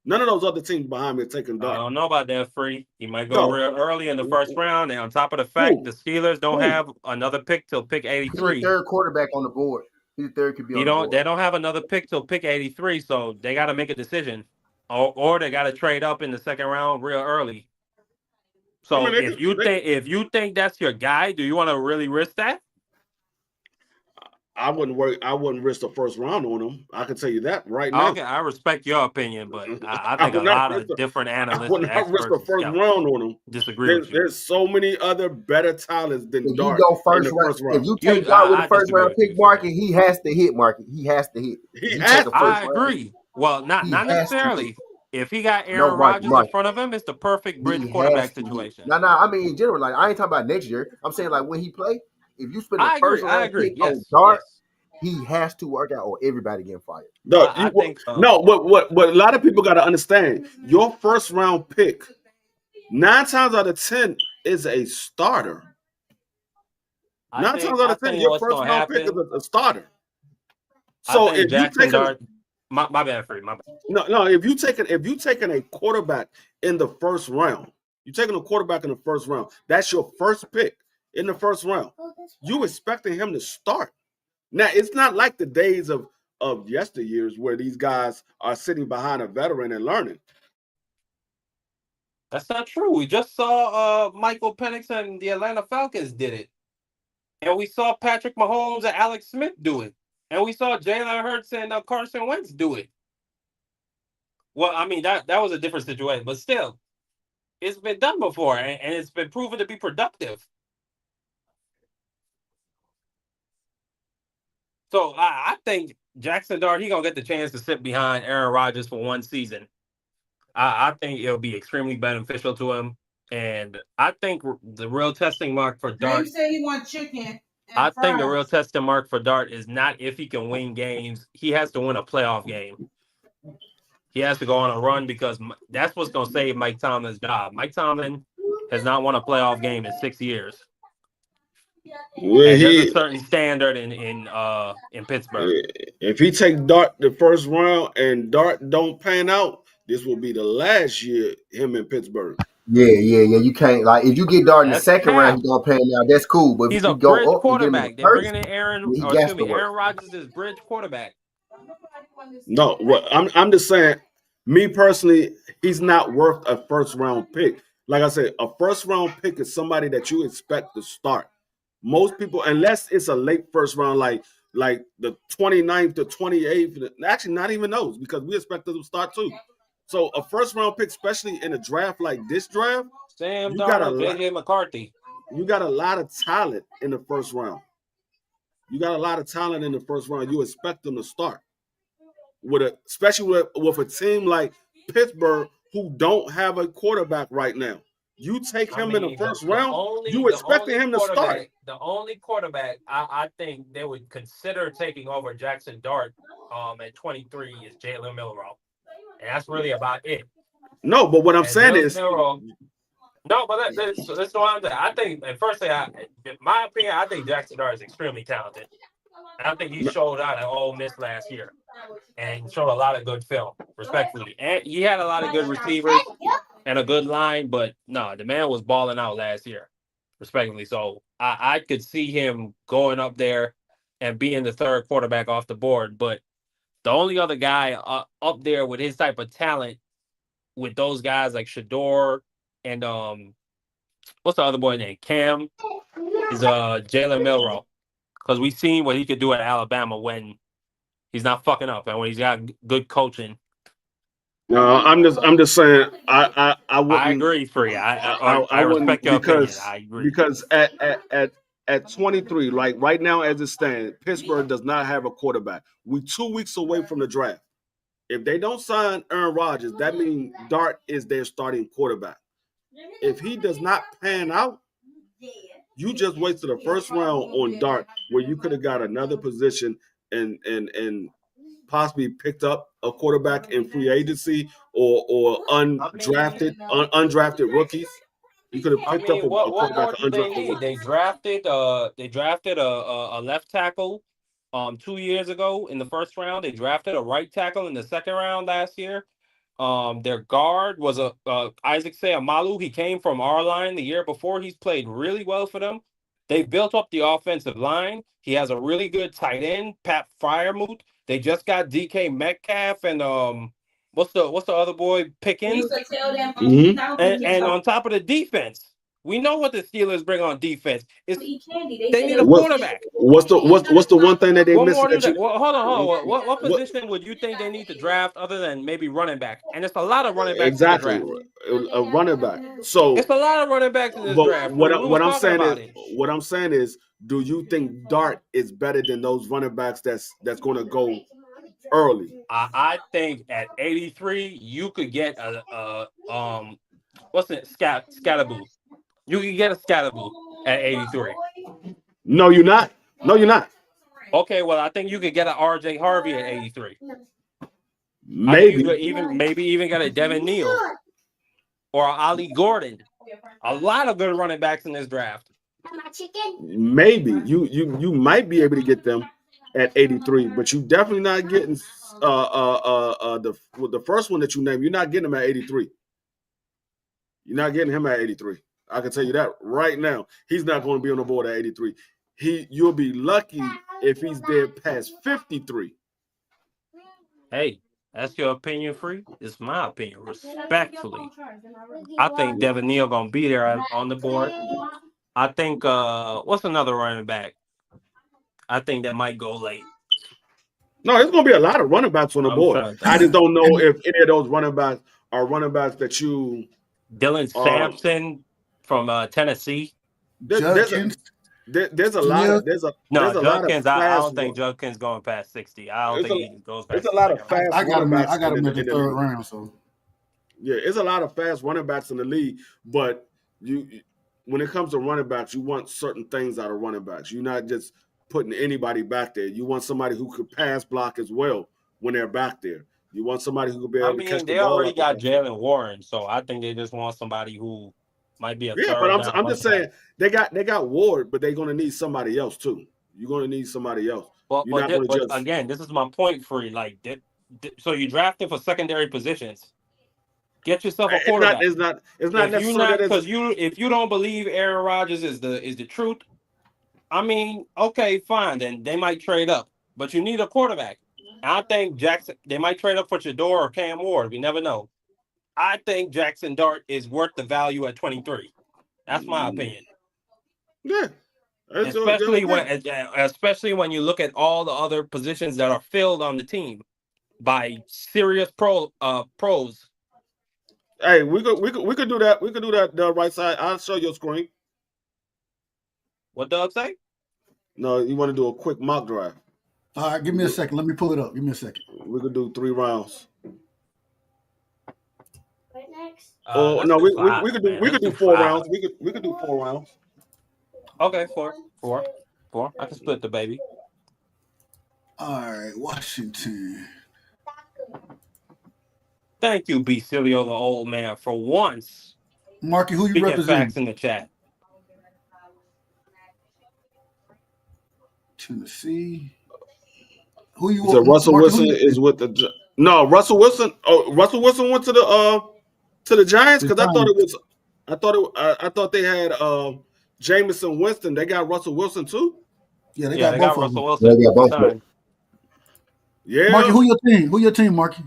None of those other teams behind me are taking I Dart. don't know about that, Free. He might go No, real early in the first round, and on top of the fact who? the Steelers don't Who? have another pick till pick he's the 83. third quarterback on the board. He's the third could be on the board. They don't have another pick till pick 83, so they got to make a decision, or they got to trade up in the second round real early. I mean, So if you think that's your guy, do you want to really risk that? I wouldn't worry. I wouldn't risk the first round on him. I can tell you that right now. Okay, I respect your opinion, but I I think a would not lot risk. of different I analysts would and not risk the experts and first scouts round on him. disagree with you. There's so many other better talents than If you Dart go in first the round, first if round. you take Dart with the I first disagree round with pick, you. Market, he has to hit. Market, he has to hit. He If you has take a to. first I round, agree. Well, not he has to hit. necessarily. If he got No, Aaron Rodgers in Mark, front of him, it's the perfect bridge he has quarterback to hit. situation. No, I mean in general, like I ain't talking about next year. I'm saying like when he play, if you spend the I first agree. I round agree. pick on Yes. Dart, Yes. he has to work out or everybody getting fired. No, I think no. What a lot of people got to understand. Your first round pick, 9 times out of 10, is a starter. Nine times out I of 10, think your what's first gonna round pick is happen. a starter. I So think if you Jackson taking Dart. My bad, Free. My bad. no, if you taking a quarterback in the first round, you're taking a quarterback in the first round. That's your first pick in the first round. You expecting him to start. Now it's not like the days of yesteryears where these guys are sitting behind a veteran and learning. That's not true. We just saw Michael Penix and the Atlanta Falcons did it, and we saw Patrick Mahomes and Alex Smith do it, and we saw Jalen Hurts and Carson Wentz do it. Well, I mean that was a different situation, but still, it's been done before, and it's been proven to be productive. So I think Jackson Dart, he gonna get the chance to sit behind Aaron Rodgers for one season. I think it'll be extremely beneficial to him, and I think the real testing mark for Dart. James said he wants chicken. I think the real testing mark for Dart is not if he can win games. He has to win a playoff game. He has to go on a run because that's what's going to save Mike Tomlin's job. Mike Tomlin has not won a playoff game in 6 years. Well, And there's a certain standard in Pittsburgh. If he take Dart the first round and Dart don't pan out, this will be the last year him in Pittsburgh. Yeah. You can't if you get Dart in the That's second round, cap. he's gonna pay now. That's cool. But He's if a you go bridge up and get him in quarterback. the They're first, bringing in he got to work. Aaron Rodgers is bridge quarterback. No, what I'm just saying, me personally, he's not worth a first round pick. Like I said, a first round pick is somebody that you expect to start. Most people, unless it's a late first round, like the 29th to 28th, actually not even those, because we expect them to start too. So a first round pick, especially in a draft like this draft, Sam you got Darnold, JJ McCarthy. You got a lot of talent in the first round. You got a lot of talent in the first round. You expect them to start especially with a team like Pittsburgh who don't have a quarterback right now. You take him in the first round, you expecting him to start. The only quarterback I think they would consider taking over Jackson Dart at 23 is Jalen Milroe. And that's really about it. No, but what I'm saying is no, but that's what I'm saying. I think, and firstly, in my opinion, I think Jackson Dart is extremely talented. And I think he showed out at Ole Miss last year and showed a lot of good film, respectfully. And he had a lot of good receivers and a good line, but no, the man was balling out last year, respectfully. So I could see him going up there and being the third quarterback off the board. But the only other guy up there with his type of talent, with those guys like Shedeur and what's the other boy name? Cam is Jalen Milroe, because we seen what he could do at Alabama when he's not fucking up and when he's got good coaching. No, I'm just saying I I wouldn't agree, Free. I wouldn't respect your opinion. I agree. because at 23, like right now as it stands, Pittsburgh does not have a quarterback. We 2 weeks away from the draft. If they don't sign Aaron Rodgers, that means Dart is their starting quarterback. If he does not pan out, you just wasted the first round on Dart, where you could have got another position and possibly picked up a quarterback in free agency or undrafted rookies. You could have I picked up mean, a what more quarterback, do an they undrafted need? rookie. They drafted a left tackle 2 years ago in the first round. They drafted a right tackle in the second round last year. Their guard was Isaac Seumalo. He came from our line the year before. He's played really well for them. They built up the offensive line. He has a really good tight end, Pat Fryermuth. They just got DK Metcalf and what's the other boy, Pickens? And on top of the defense, we know what the Steelers bring on defense. They need a quarterback. What's the one thing that they What missing more do that they? you? Well, hold on. What position would you think they need to draft other than maybe running back? And it's a lot of running backs in the Exactly, draft. a running back. So, It's a lot of running backs in this but draft. We was what I'm talking saying about is, it. do you think Dart is better than those running backs that's going to go early? I think at 83 you could get a what's it, Scattaboo. You can get a Scattaboo at 83. No, you're not. No, you're not. Okay, well I think you could get an RJ Harvey at 83. I think you Maybe. could even get a Devin Neal or a Ali Gordon. A lot of good running backs in this draft. Maybe you might be able to get them at 83, but you definitely not getting the first one that you named. You're not getting him at 83. You're not getting him at 83. I can tell you that right now. He's not going to be on the board at 83. You'll be lucky if he's there past 53. Hey, that's your opinion, Free. It's my opinion, respectfully. I think Devin Neal gonna be there on the board. I think what's another running back? I think that might go late. No, there's going to be a lot of running backs on the I'm board. trying to I think. just don't know if any of those running backs are running backs that you. Dylan Sampson from Tennessee. Judkins. There's a lot of No, there's a lot of Judkins. I fast. don't think Judkins going past 60. I don't think he goes past. There's a lot of fast I got running him. backs. I got him at the in the third league. round. So Yeah, it's a lot of fast running backs in the league, but when it comes to running backs, you want certain things out of running backs. You're not just putting anybody back there. You want somebody who could pass block as well when they're back there. You want somebody who could be able to catch the they ball. already got Jalen Warren, so I think they just want somebody who might be a Yeah, third but down I'm just saying they got Ward, but they're going to need somebody else too. You're going to need somebody else. But You're not going to just again, this is my point, Free. Like, so you drafted for secondary positions. Get yourself a quarterback. It's not necessarily if you don't believe Aaron Rodgers is the truth, I mean, okay, fine. Then they might trade up, but you need a quarterback. And I think they might trade up for Shedeur or Cam Ward. We never know. I think Jackson Dart is worth the value at 23. That's my opinion. Yeah. Especially when you look at all the other positions that are filled on the team by serious pros. Hey, we could do that. We could do that the right side. I'll show your screen. What Doug say? No, you want to do a quick mock draft. all right, give me a second. Let me pull it up. Give me a second. We could do 3 rounds. Right next. Oh no, we could do 4 rounds. We could do 4 rounds. Okay, four. I can split the baby. All right, Washington. Thank you, B. Cilio, the old man, for once. Marky, who you Speaking representing? facts in the chat. Tennessee. Who you? So Russell Marky, Wilson is with the Russell Wilson. Oh, Russell Wilson went to the Giants because I thought they had Jameson Winston. They got Russell Wilson too. Yeah, they got both of Russell them. Wilson. Yeah, they got both of them. Yeah. Marky, who your team? Who your team, Marky?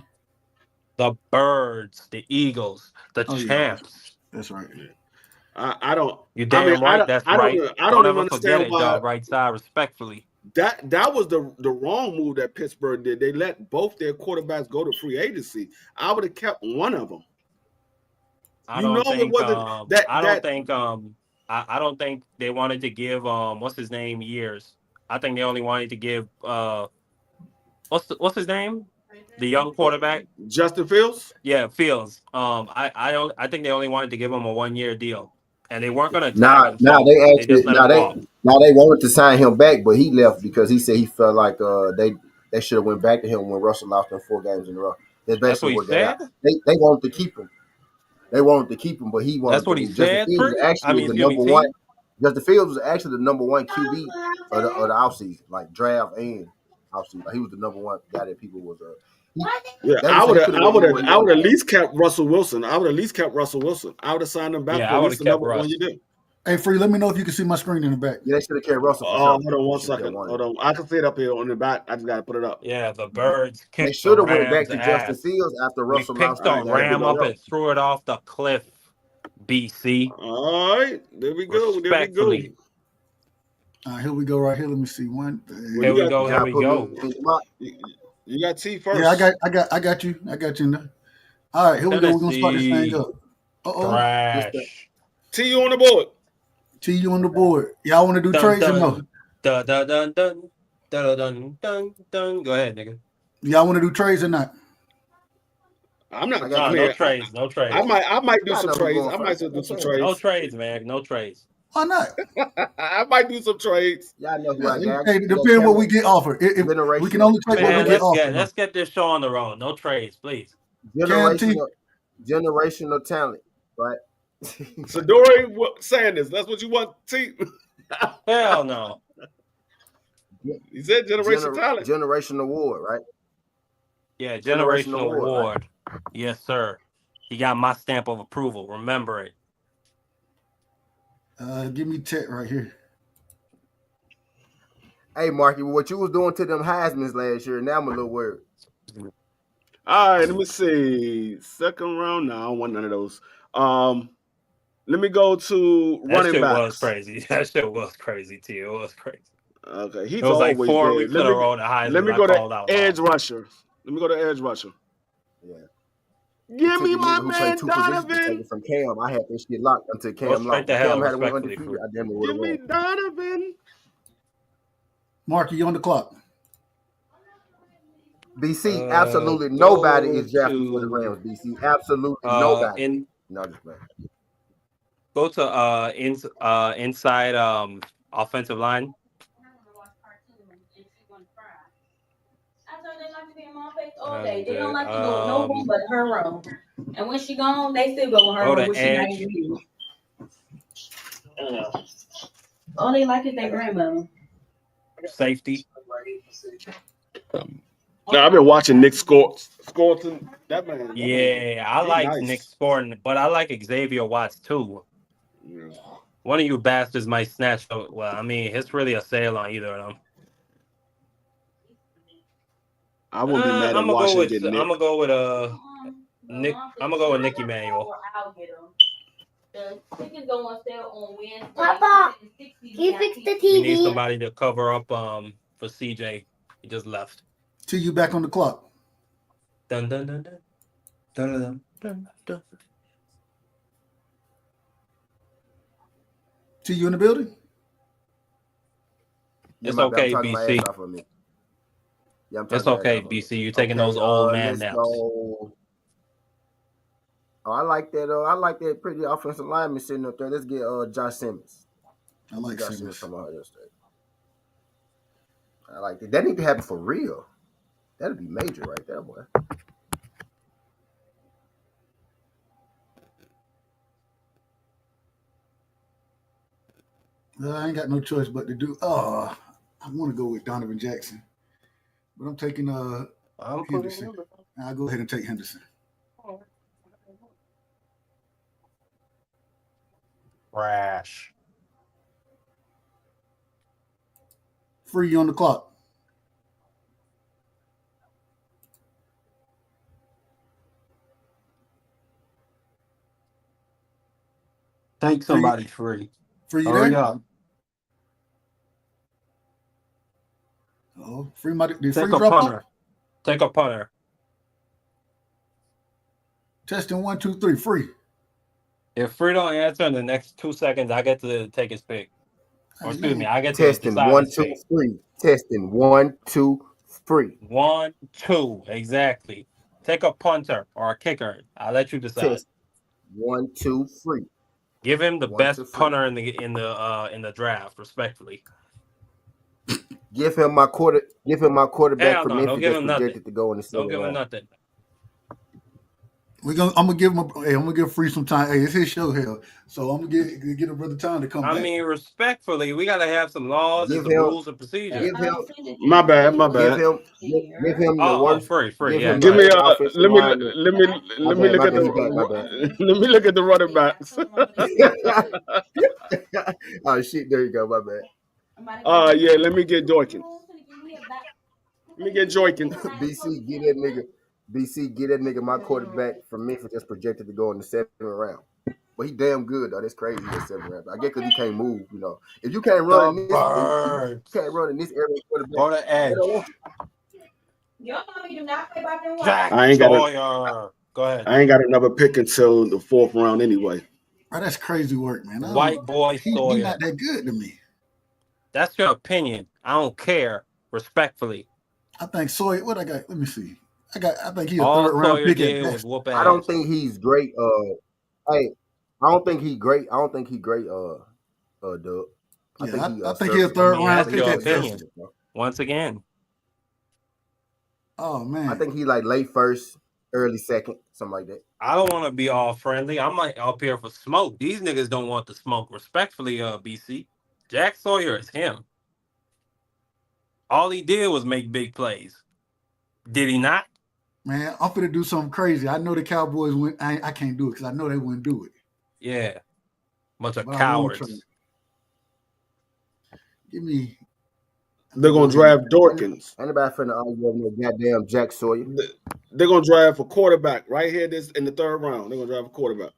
The Birds, the Eagles, the champs. Yeah. That's right. I don't. You I mean, damn right. That's I don't. right. I Don't don't even ever forget understand it, why dog. Right side, respectfully. that was the wrong move that Pittsburgh did. They let both their quarterbacks go to free agency. I would have kept one of them. I You know, don't it think. wasn't I don't that. think. I don't think they wanted to give. What's his name? Years. I think they only wanted to give. What's his name? The young quarterback. Justin Fields. Yeah, Fields. I don't. I think they only wanted to give him a 1 year deal, and they weren't going to tag Now, him, now so they they just actually let him walk. now they wanted to sign him back, but he left because he said he felt like they should have went back to him when Russell lost them 4 games in a row. That's That's basically what he what they said. got. They wanted to keep him. They wanted to keep him, but he That's wanted to what he leave. Justin said. Fields was actually the Excuse me, number one. T. Justin Fields was actually the number one QB of the offseason, like draft and offseason. Like he was the number one guy that people was. Yeah, They would say he could have went anywhere he I would wanted at to. least kept Russell Wilson. I would at least kept Russell Wilson. I would have signed him back Yeah, for I at would least have kept another 1 year Russ. deal. Hey, Free, let me know if you can see my screen in the back. Yeah, they should have carried Russell for Oh, sure. hold on one They should have kept second. one. Hold on. I can see it up here on the back. I just gotta put it up. Yeah, the Birds They kicked the should have went back Rams' to Justin ass. Fields after We Russell picked lost All the right, got check him it Ram in a out. up row. and threw it off the cliff. BC, All right, there we go. There we go. respectfully. All right, here we go. Right here. Let me see one Well, thing. Here you we got go. You Here gotta we put me go. in the mock. you got T Yeah, first. I got you. I got you in there. All right, here we go. We're gonna start this thing Tennessee up. Uh-oh. trash. T, you on the board. T, you on the board. Y'all want to do Dun trades or no? dun dun dun dun dun dun dun dun dun. Go ahead, nigga. Y'all want to do trades or not? I'm not. I got I No, you. no mean, trades. No I trades. might do I some know who's trades. going I might first. do That's some what I'm saying. No trades. trades, man. No trades. Why not? I might do some trades. Y'all know who Yeah, I got. hey, I it got depends what we Cameron. get offered. If we can Generational, only take what we Man, get generational, offered. let's get this show on the road. No trades, please. Cam T, generational talent, right? Shedeur Sanders. That's what you want, T. Hell no. He said generation talent. Generation award, right? Yeah, Generational generational award, right? award. Yes, sir. He got my stamp of approval. Remember it. give me Tech right here. Hey, Marky, what you was doing to them Heisman's last year, now I'm a little worried. All right, let me see. Second round. No, I don't want none of those. Let me go to That running shit was backs. crazy. That shit was crazy, too. It was crazy. Okay, It he's was like always 4 there. weeks in a row the Let Heisman me I go to called out edge lost. rusher. Let me go to edge rusher. Yeah. They Give took me a my nigga who played man two positions to take Donovan. it from Cam. I had this shit locked until Go Cam straight lost. to If Cam hell, had went respectfully, undefeated, Free. I damn near would Give have me won. Donovan. Mark, you on the clock. BC, absolutely nobody Go is drafting for the to Rams. BC, absolutely nobody. in No, just playing. go to inside offensive line. I told they like to be in my face all day. And They don't like to go in no room but her room. And when she gone, they still go in her go room to when she not edge. even here. All they like is their grandmama. Safety. Now I've been watching Nick Scorton. That man. Yeah, I He like Nick nice. Sporting, but I like Xavier Watts too. Yeah. One of you bastards might snatch. Well, I mean, it's really a sale on either of them. I wouldn't be mad at I'm gonna go Washington with getting Nick. Nick. I'm gonna go with Nicky Manuel. I'll get them. The tickets go on sale on Wednesday. Papa, can you fix the We need TV? somebody to cover up for CJ. He just left. T, you back on the clock. Dun dun dun dun dun dun dun dun. T, you in the building? Yeah, It's I'm okay, talking my BC. ass off of me. Yeah, I'm It's talking my okay, ass off of me. BC. You're taking those old man let's naps. go. Oh, I like that. I like that pretty offensive lineman sitting up there. Let's get Josh Simmons. I like Josh Simmons. come out yesterday. I like that. That need to happen for real. That'd be major right there, boy. I ain't got no choice but to do. I want to go with Donovan Jackson, but I'm taking Henderson. I'll go ahead and take Henderson. Trash. Free on the clock. Take somebody free. Free, you Hurry there? up. Oh, free. Did Take free a drop punter. out? Take a punter. Testing 1, 2, 3. Free. If free don't answer in the next 2 seconds, I get to take his pick. Or excuse me, I get to Testing decide 1, his 2, pick. 3. Testing 1, 2, 3. 1, 2, exactly. Take a punter or a kicker. I'll let you decide. Test 1, 2, 3. Give him the 1, best 2, 3. punter in the draft, respectfully. Give him my quarterback Hell for no, don't Memphis give that's him projected nothing. to go in the Don't second give him round. nothing. I'm gonna give him. I'm gonna give free some time. Hey, it's his show here, so I'm gonna get a brother time to come back. I mean, respectfully, we gotta have some laws and some rules and procedures. My bad. Give him the Oh, worst. free. Give Yeah, him Give go me ahead. offensive let me lineman. let me look My at bad, he back, my bad. let me look at the running backs. Oh shit! There you go. My bad. Yeah, let me get Dorkins. Let me get Joykins. BC, get that nigga. BC, get that nigga my quarterback from Memphis that's projected to go in the 7th round. But he damn good though. That's crazy. He's 7th round. I guess because he can't move. You know, if you can't run in this, Birds. you can't run in this area. Quarterback. Go to edge. Jack I ain't got Sawyer. Go ahead. I ain't got another pick until the 4th round anyway. Oh, that's crazy work, man. White boy He's Sawyer. not that good to me. That's your opinion. I don't care. Respectfully. I think Sawyer. What I got? Let me see. I think he's a All 3rd round Sawyer pick did at was best. whoop ass. I don't think he's great. Hey, I don't think he great. Doug. I think he's a 3rd round that's pick your at opinion. best. Once again. Oh man. I think he like late 1st, early 2nd, something like that. I don't want to be all friendly. I'm like up here for smoke. These niggas don't want the smoke. Respectfully, BC. Jack Sawyer is him. All he did was make big plays. Did he not? Man, I'm finna do something crazy. I know the Cowboys win. I can't do it because I know they wouldn't do it. Yeah. Bunch of But I won't cowards. Give me. They're gonna draft Dorkins. Anybody finna argue over no goddamn Jack Sawyer? They're gonna draft a quarterback right here. This in the 3rd round. They're gonna draft a quarterback.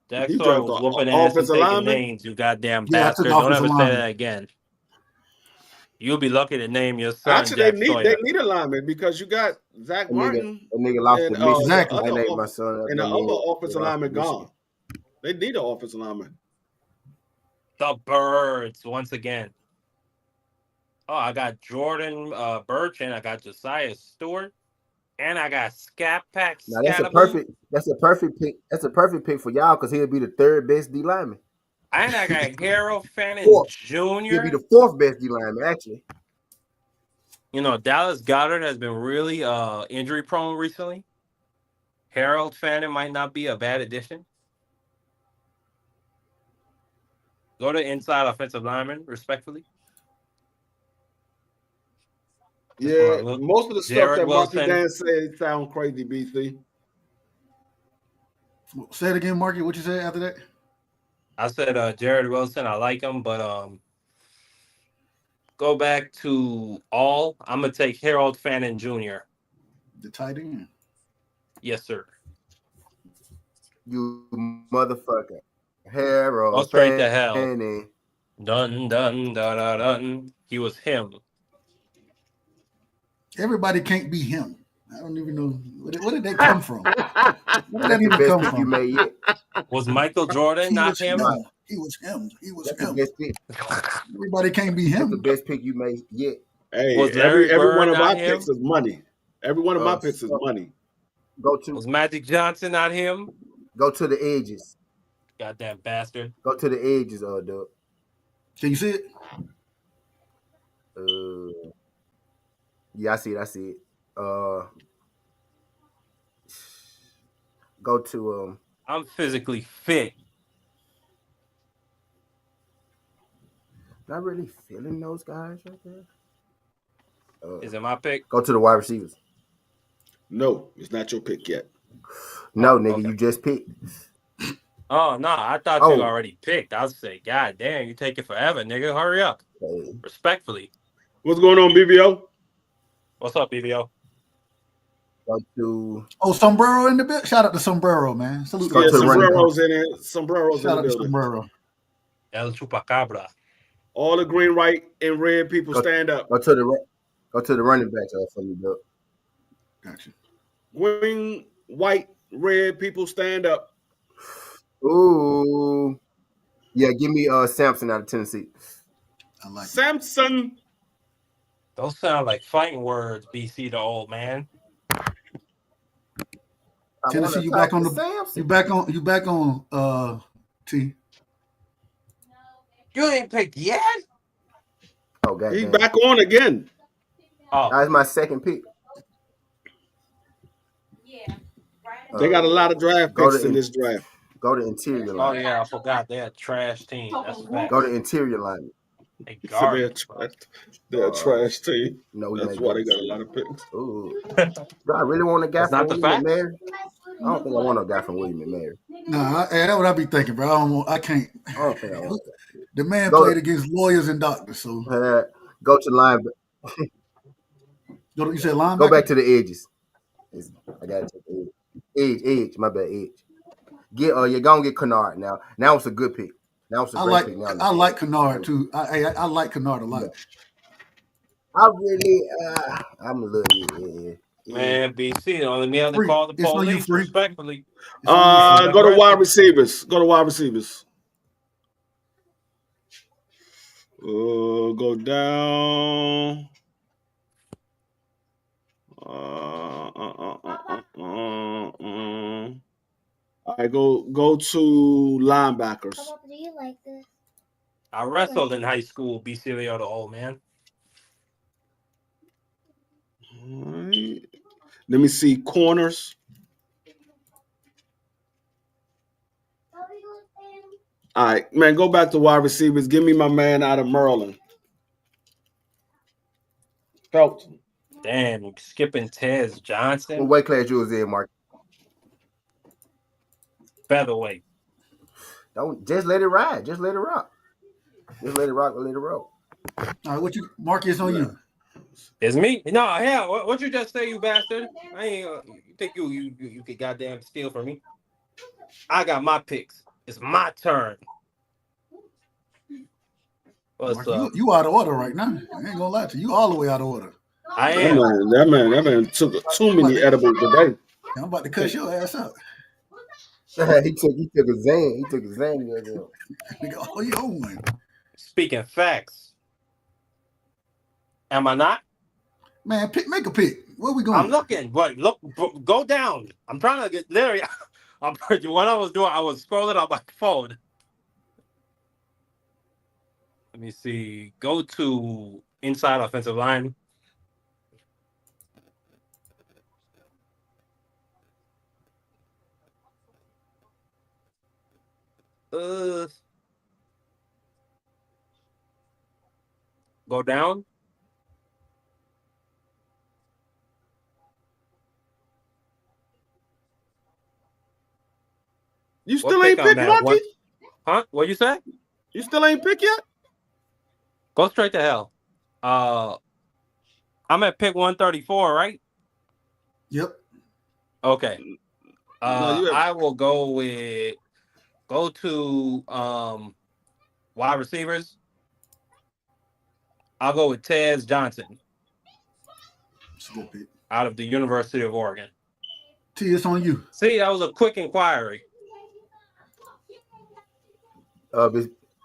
Jack You Sawyer draft was an whooping ass and offensive taking lineman? names, you goddamn Yeah, I took bastard. Don't offensive ever say lineman. that again. You'll be lucky to name your son Actually, Jack they Sawyer. need a lineman because you got Zach A Martin nigga lost and to Michigan. Exactly. I named my son. and the other offensive lineman gone. They need an offensive lineman. The Birds, once again. Oh, I got Jordan Birch and I got Josiah Stewart. And I got Scat Pack. Now that's a perfect pick. That's a perfect pick for y'all because he'll be the 3rd best D lineman. And I got Harold Fannin Jr. He'll be the 4th best D lineman, actually. You know, Dallas Goedert has been really injury prone recently. Harold Fannin might not be a bad addition. Go to inside offensive lineman, respectfully. Yeah, most of the stuff Jared that Marky Wilson. Dan said sound crazy, BC. Say it again, Marky. What you said after that? I said Jared Wilson. I like him, but go back to all. I'm gonna take Harold Fannin Jr. The tight end. Yes, sir. You motherfucker. Harold. Go straight to hell. Fannin. Dun dun dun dun dun. He was him. Everybody can't be him. I don't even know where did they come from. Where did that That's the even best come pick you from? made yet. Was Michael Jordan not him? He was him. He was That's him. the best pick. Everybody can't be That's the him. best pick you made yet. Hey, Was Larry every Bird one of not my him? picks is money. Every one of my picks is money. Was Magic Johnson not him? Go to the edges. Goddamn bastard. Go to the edges, Doug. Can you see it? Yeah, I see it. Go to I'm physically fit. not really feeling those guys right there. Is it my pick? Go to the wide receivers. No, it's not your pick yet. No, nigga, you just picked. Oh no, I thought you already picked. I was saying, God damn, you taking forever, nigga. Hurry up. Hey. Respectfully. What's going on, BBO? What's up, BBO? Go to Sombrero in the building. Shout out to Sombrero, man. Salute Yeah, Sombrero's in it. Sombrero's Shout in out the to building. Sombrero. El Chupacabra. All the green, white, and red people stand up. Go to the running back for me, Doug. Gotcha. Green, white, red people stand up. Ooh. Yeah, give me Samson out of Tennessee. I like it. Samson. Those sound like fighting words, BC the old man. I Tennessee, wanna you talk back on to the Samson. you back on T. You ain't picked yet? Oh He goddamn. back on again. Oh, That's my second pick. They got a lot of draft Go picks in to this draft. go to interior oh line. yeah, I forgot they're a trash team. That's Go facts. to interior line. They So they're garbage. a trash team. No, we That's may why go they to got a see. lot of picks. Ooh. Do I really want a guy That's from not the William and facts. Mary? I don't think I want a guy from William and Mary. Nah, that's what I be thinking, bro. I can't. I don't think I want The man Go played to- against lawyers and doctors, so that. Go to line. you said Go linebacker. back to the edges. I gotta take the edge. My bad, edge. You're gonna get Kennard now. Now it's a good pick. Now it's a great pick. Now I like Kennard too. I like Kennard a lot. Yeah. I really, I'm a little, Man, BC only me have to Free. call the It's on you, police Free. respectfully. It's on you, Free. Go to wide receivers. Go to wide receivers. Go down. All right, go to linebackers. Papa, do you like this? I wrestled in high school, BC the old man. All right. Let me see corners. All right, man, go back to wide receivers. Give me my man out of Maryland. Felton. Damn, skipping Tez What Johnson. weight class you was in, Mark? Featherweight. Don't just let it ride. Just let it rock. Just let it rock and let it roll. All right, what you Marcus on you? It's me. No, hell, what you just say, you bastard? I ain't. You think you could goddamn steal from me? I got my picks. It's my turn. What's Mark, up? you out of order right now. I ain't gonna lie to you. You all the way out of order. I am. That man took too many edibles today. I'm about to cut your ass out. he took a Zan. He took a Zan the other day. Nigga, all you own one. Speaking facts. Am I not? Man, make a pick. Where we going? I'm looking, but look, go down. I'm trying to get Larry. What I was doing, I was scrolling on my phone. Let me see. Go to inside offensive line. Go down. You still ain't picked Rocky? Huh? What you say? You still ain't picked yet? Go straight to hell. I'm at pick 134, right? Yep. Okay. No, I will go to wide receivers. I'll go with Tez Johnson out of the University of Oregon. T, it's on you. See, that was a quick inquiry.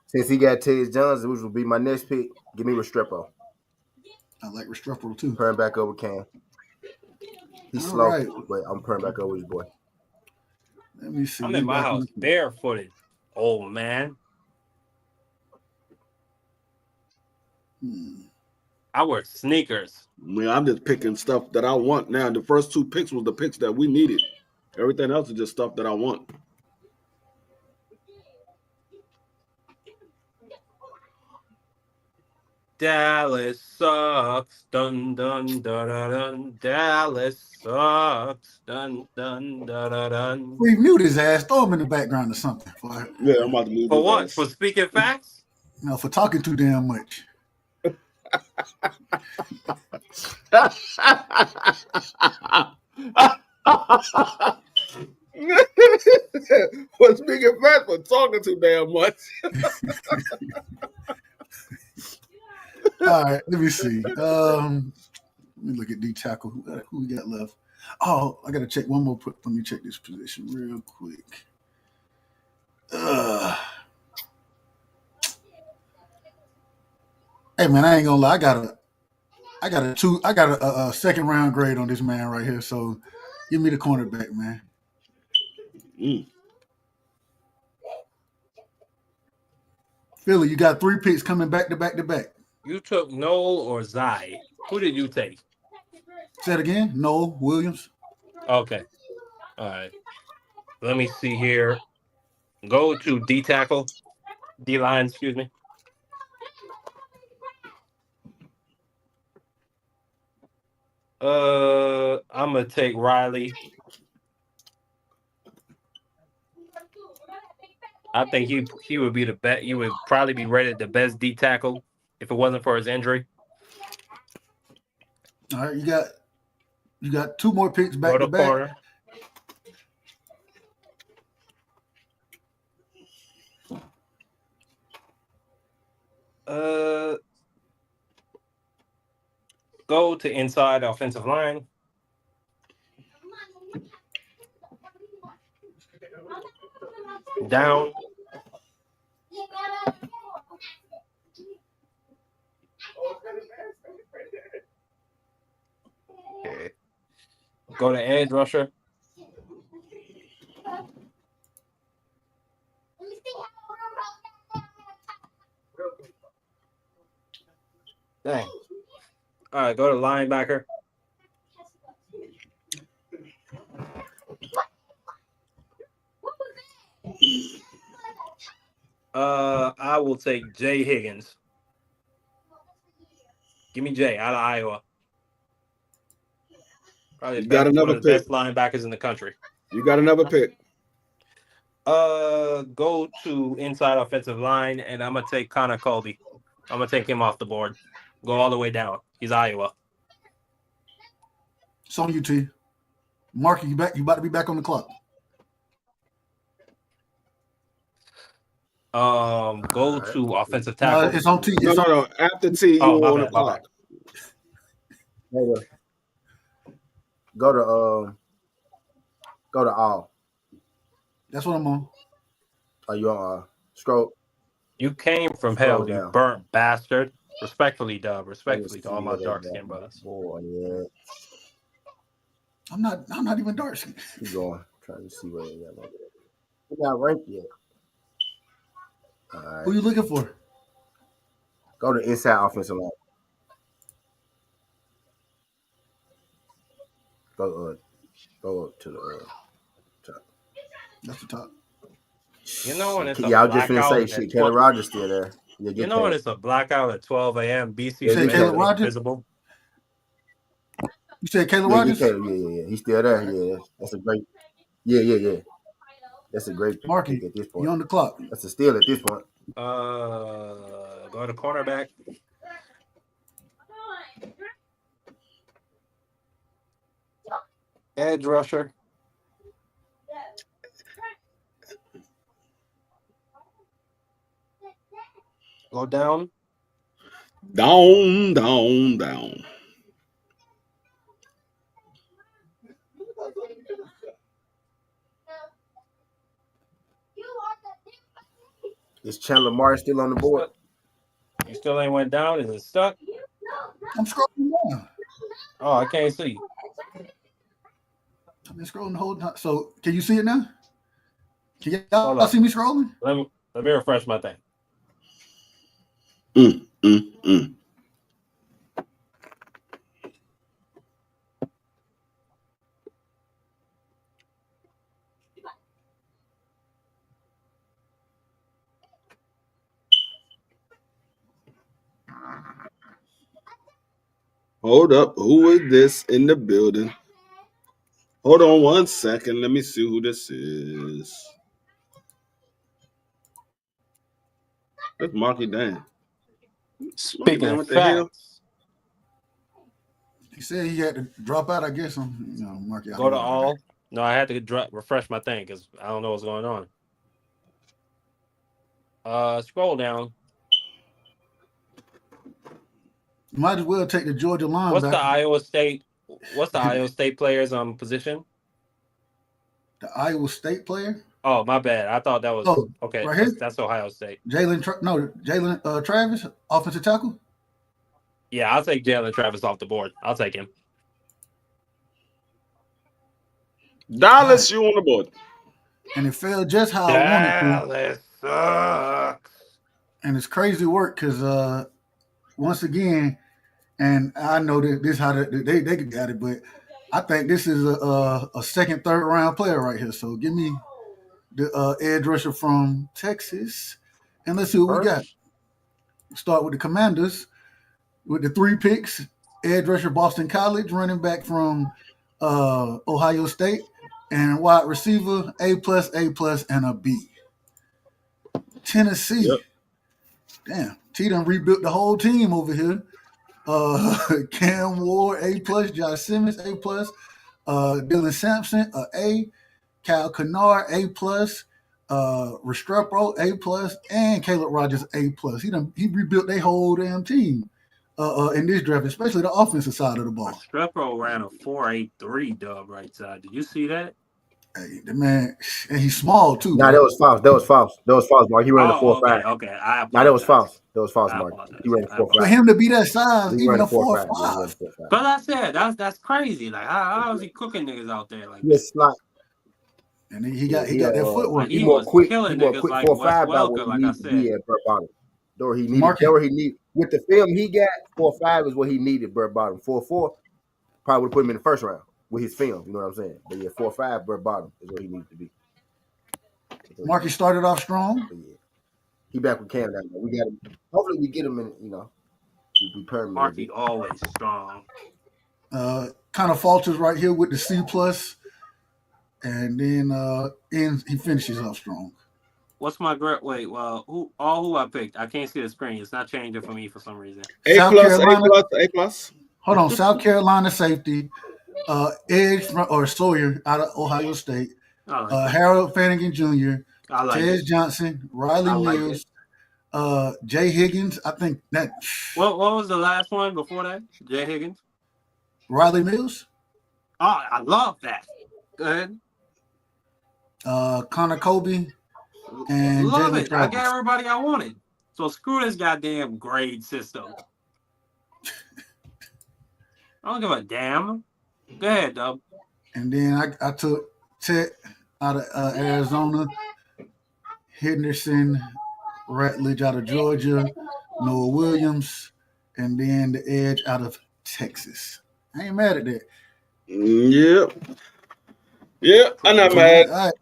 Since he got Tez Johnson, which will be my next pick, give me Restrepo. I like Restrepo too. Putting back over Cam. He's slow, but I'm putting back over his boy. Let me see. I'm in my house barefooted, old man. I wear sneakers. Man, I'm just picking stuff that I want now. The first two picks was the picks that we needed. Everything else is just stuff that I want. Dallas sucks. Dun dun dun dun dun. Dallas sucks. Dun dun dun dun dun. We mute his ass. Throw him in the background or something. Yeah, I'm about to mute For his what? ass. For speaking facts? No, for talking too damn much. For speaking best for talking too damn much. All right, let me see. Let me look at D tackle. Who we got left? Oh, I gotta check one more. Let me check this position real quick. Hey man, I ain't gonna lie. I got a second round grade on this man right here. So give me the cornerback, man. Philly, you got 3 picks coming back to back to back. You took Noel or Zai. Who did you take? Say it again. Noel Williams. Okay. All right. Let me see here. Go to D tackle. D line, excuse me. I'm gonna take Riley. I think he would be the best. He would probably be rated the best D tackle if it wasn't for his injury. All right, you got 2 more picks back Go to to back. corner. Go to inside offensive line. Down. Okay. Go to edge rusher. Dang. All right, go to linebacker. I will take Jay Higgins. Give me Jay out of Iowa. Probably You got one another of the pick. best linebackers in the country. You got another pick. Go to inside offensive line, and I'm gonna take Connor Colby. I'm gonna take him off the board. Go all the way down. He's Iowa. It's on you, T. Marky, you about to be back on the clock. Go to offensive tackle. No, it's on T. No. After T, you on the clock. Go to all. That's what I'm on. Are you on scroll? You came from Scroll hell, you down. burnt bastard. Respectfully, Dub. Respectfully to all my Yeah, dark skinned brothers. Boy, yeah. I'm not even dark skinned. Keep going. Trying to see where they got. We're not ranked yet. All right. Who you looking for? Go to inside offensive line. Go up to the top. That's the top. You know when it's a I was just blackout finna say shit. Caleb Rogers still there. Yeah, you know when it's a blackout at 12 a.m. BC say Caleb Rogers? Visible. You said Caleb Rogers? Yeah. He's still there. Yeah, that's a great. Yeah. That's a great Marky, pick at this point. you on the clock. That's a steal at this point. Go to cornerback. Edge rusher. Go down. Down. Is Chandler Martin still on the board? You still ain't went down? Is it stuck? I'm scrolling down. Oh, I can't see. I've been scrolling the whole time. So can you see it now? Can y'all see me scrolling? Let me refresh my thing. Hold up. Who is this in the building? Hold on 1 second. Let me see who this is. That's Marky Dan. Speaking of what the hell? facts, He said he had to drop out. I guess Marky. go to all. No, I had to refresh my thing because I don't know what's going on. Scroll down. You might as well take the Georgia linebacker. What's the Iowa State? What's the Iowa State player's position? The Iowa State player? Oh, my bad. I thought that was okay. Right here? That's Ohio State. Jalen Travis, offensive tackle. Yeah, I'll take Jalen Travis off the board. I'll take him. Dallas, you on the board. And it fell just how I wanted to. Dallas sucks. And it's crazy work because once again, and I know that this how they got it, but I think this is a second, third round player right here. So give me the edge rusher from Texas, and let's see what we got. Start with the Commanders with the 3 picks. Edge rusher Boston College, running back from Ohio State, and wide receiver A+, and a B. Tennessee. Yep. Damn, T done rebuilt the whole team over here. Cam Ward, A+, Josh Simmons, A+, Dylan Sampson, A, Kyle Kennard, A+, Restrepo, A+, and Caleb Rogers, A+. He rebuilt their whole damn team in this draft, especially the offensive side of the ball. Restrepo ran a 4.83 dub right side. Did you see that? Hey, the man, and he's small too. Nah, that was false. That was false. Mark. He ran a 4.5. Okay. Nah, that was false. Mark. He ran a 4.5. For him to be that size, even a 4.5. But I said that's crazy. Like how is he cooking niggas out there like Yes, slot. And he got that footwork. He more was quick. killing He more niggas quick. like 4.5 Wes by what Welker, he like I needed to be said. at Burt Bottom. Or he need with the film he got. 4.5 is what he needed. Burt Bottom. 4.4 probably would have put him in the first round with his film. You know what I'm saying? But yeah, 4.5 Burt Bottom is what he needed to be. Marky started off strong. But yeah, he back with Canada. We got him. Hopefully, we get him in. Be permanent. Marky always strong. Kind of falters right here with the C+, and then he finishes off strong. What's my grade? Wait, well, who I picked? I can't see the screen. It's not changing for me for some reason. A+. Hold on, South Carolina safety, Edge or Sawyer out of Ohio State, Harold Fannigan Jr., Tez Johnson, Riley Mills, Jay Higgins. I think that. What was the last one before that? Jay Higgins, Riley Mills. Oh, I love that. Go ahead. Connor Colby. And love Jalen it. Travis. I got everybody I wanted. So screw this goddamn grade system. I don't give a damn. Go ahead, Dub. And then I took Tech out of Arizona, Henderson, Ratledge out of Georgia, Noah Williams, and then the edge out of Texas. I ain't mad at that. Yeah, I'm not mad. All right.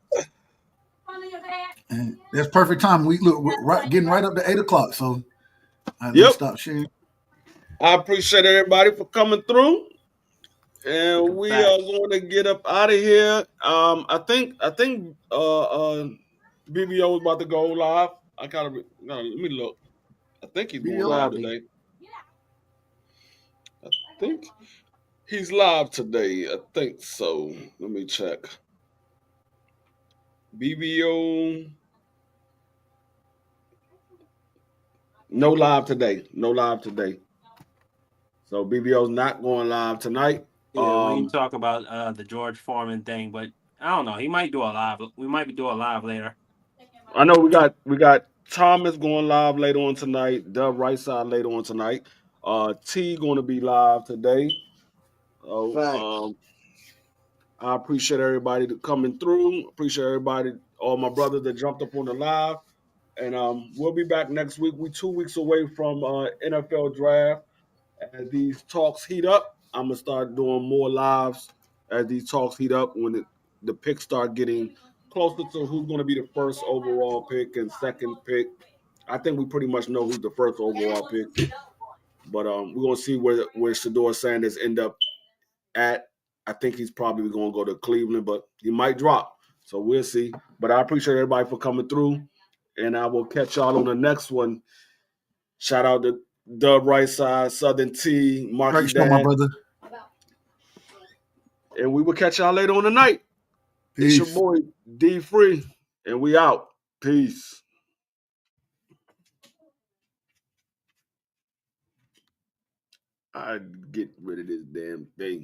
And that's perfect time. We look getting right up to 8 o'clock. So let's stop sharing. I appreciate everybody for coming through. And we are going to get up out of here. I think BBO is about to go live. Let me look. I think he's going live today. I think he's live today. I think so. Let me check. BBO. No live today. So BBO's not going live tonight. Yeah, we can talk about the George Foreman thing, but I don't know. He might do a live. We might be doing a live later. I know we got Thomas going live later on tonight. Dub right side later on tonight. T going to be live today. I appreciate everybody coming through. Appreciate everybody, all my brothers that jumped up on the live. And we'll be back next week. We're 2 weeks away from NFL draft. As these talks heat up, I'm going to start doing more lives as these talks heat up when the picks start getting closer to who's going to be the first overall pick and second pick. I think we pretty much know who's the first overall pick. But we're going to see where Shedeur Sanders end up at. I think he's probably going to go to Cleveland, but he might drop. So we'll see. But I appreciate everybody for coming through. And I will catch y'all on the next one. Shout out to Dub Right Side, Southern T, Marky Dan. My brother. And we will catch y'all later on the night. Peace. It's your boy D Free, and we out. Peace. I'd get rid of this damn thing.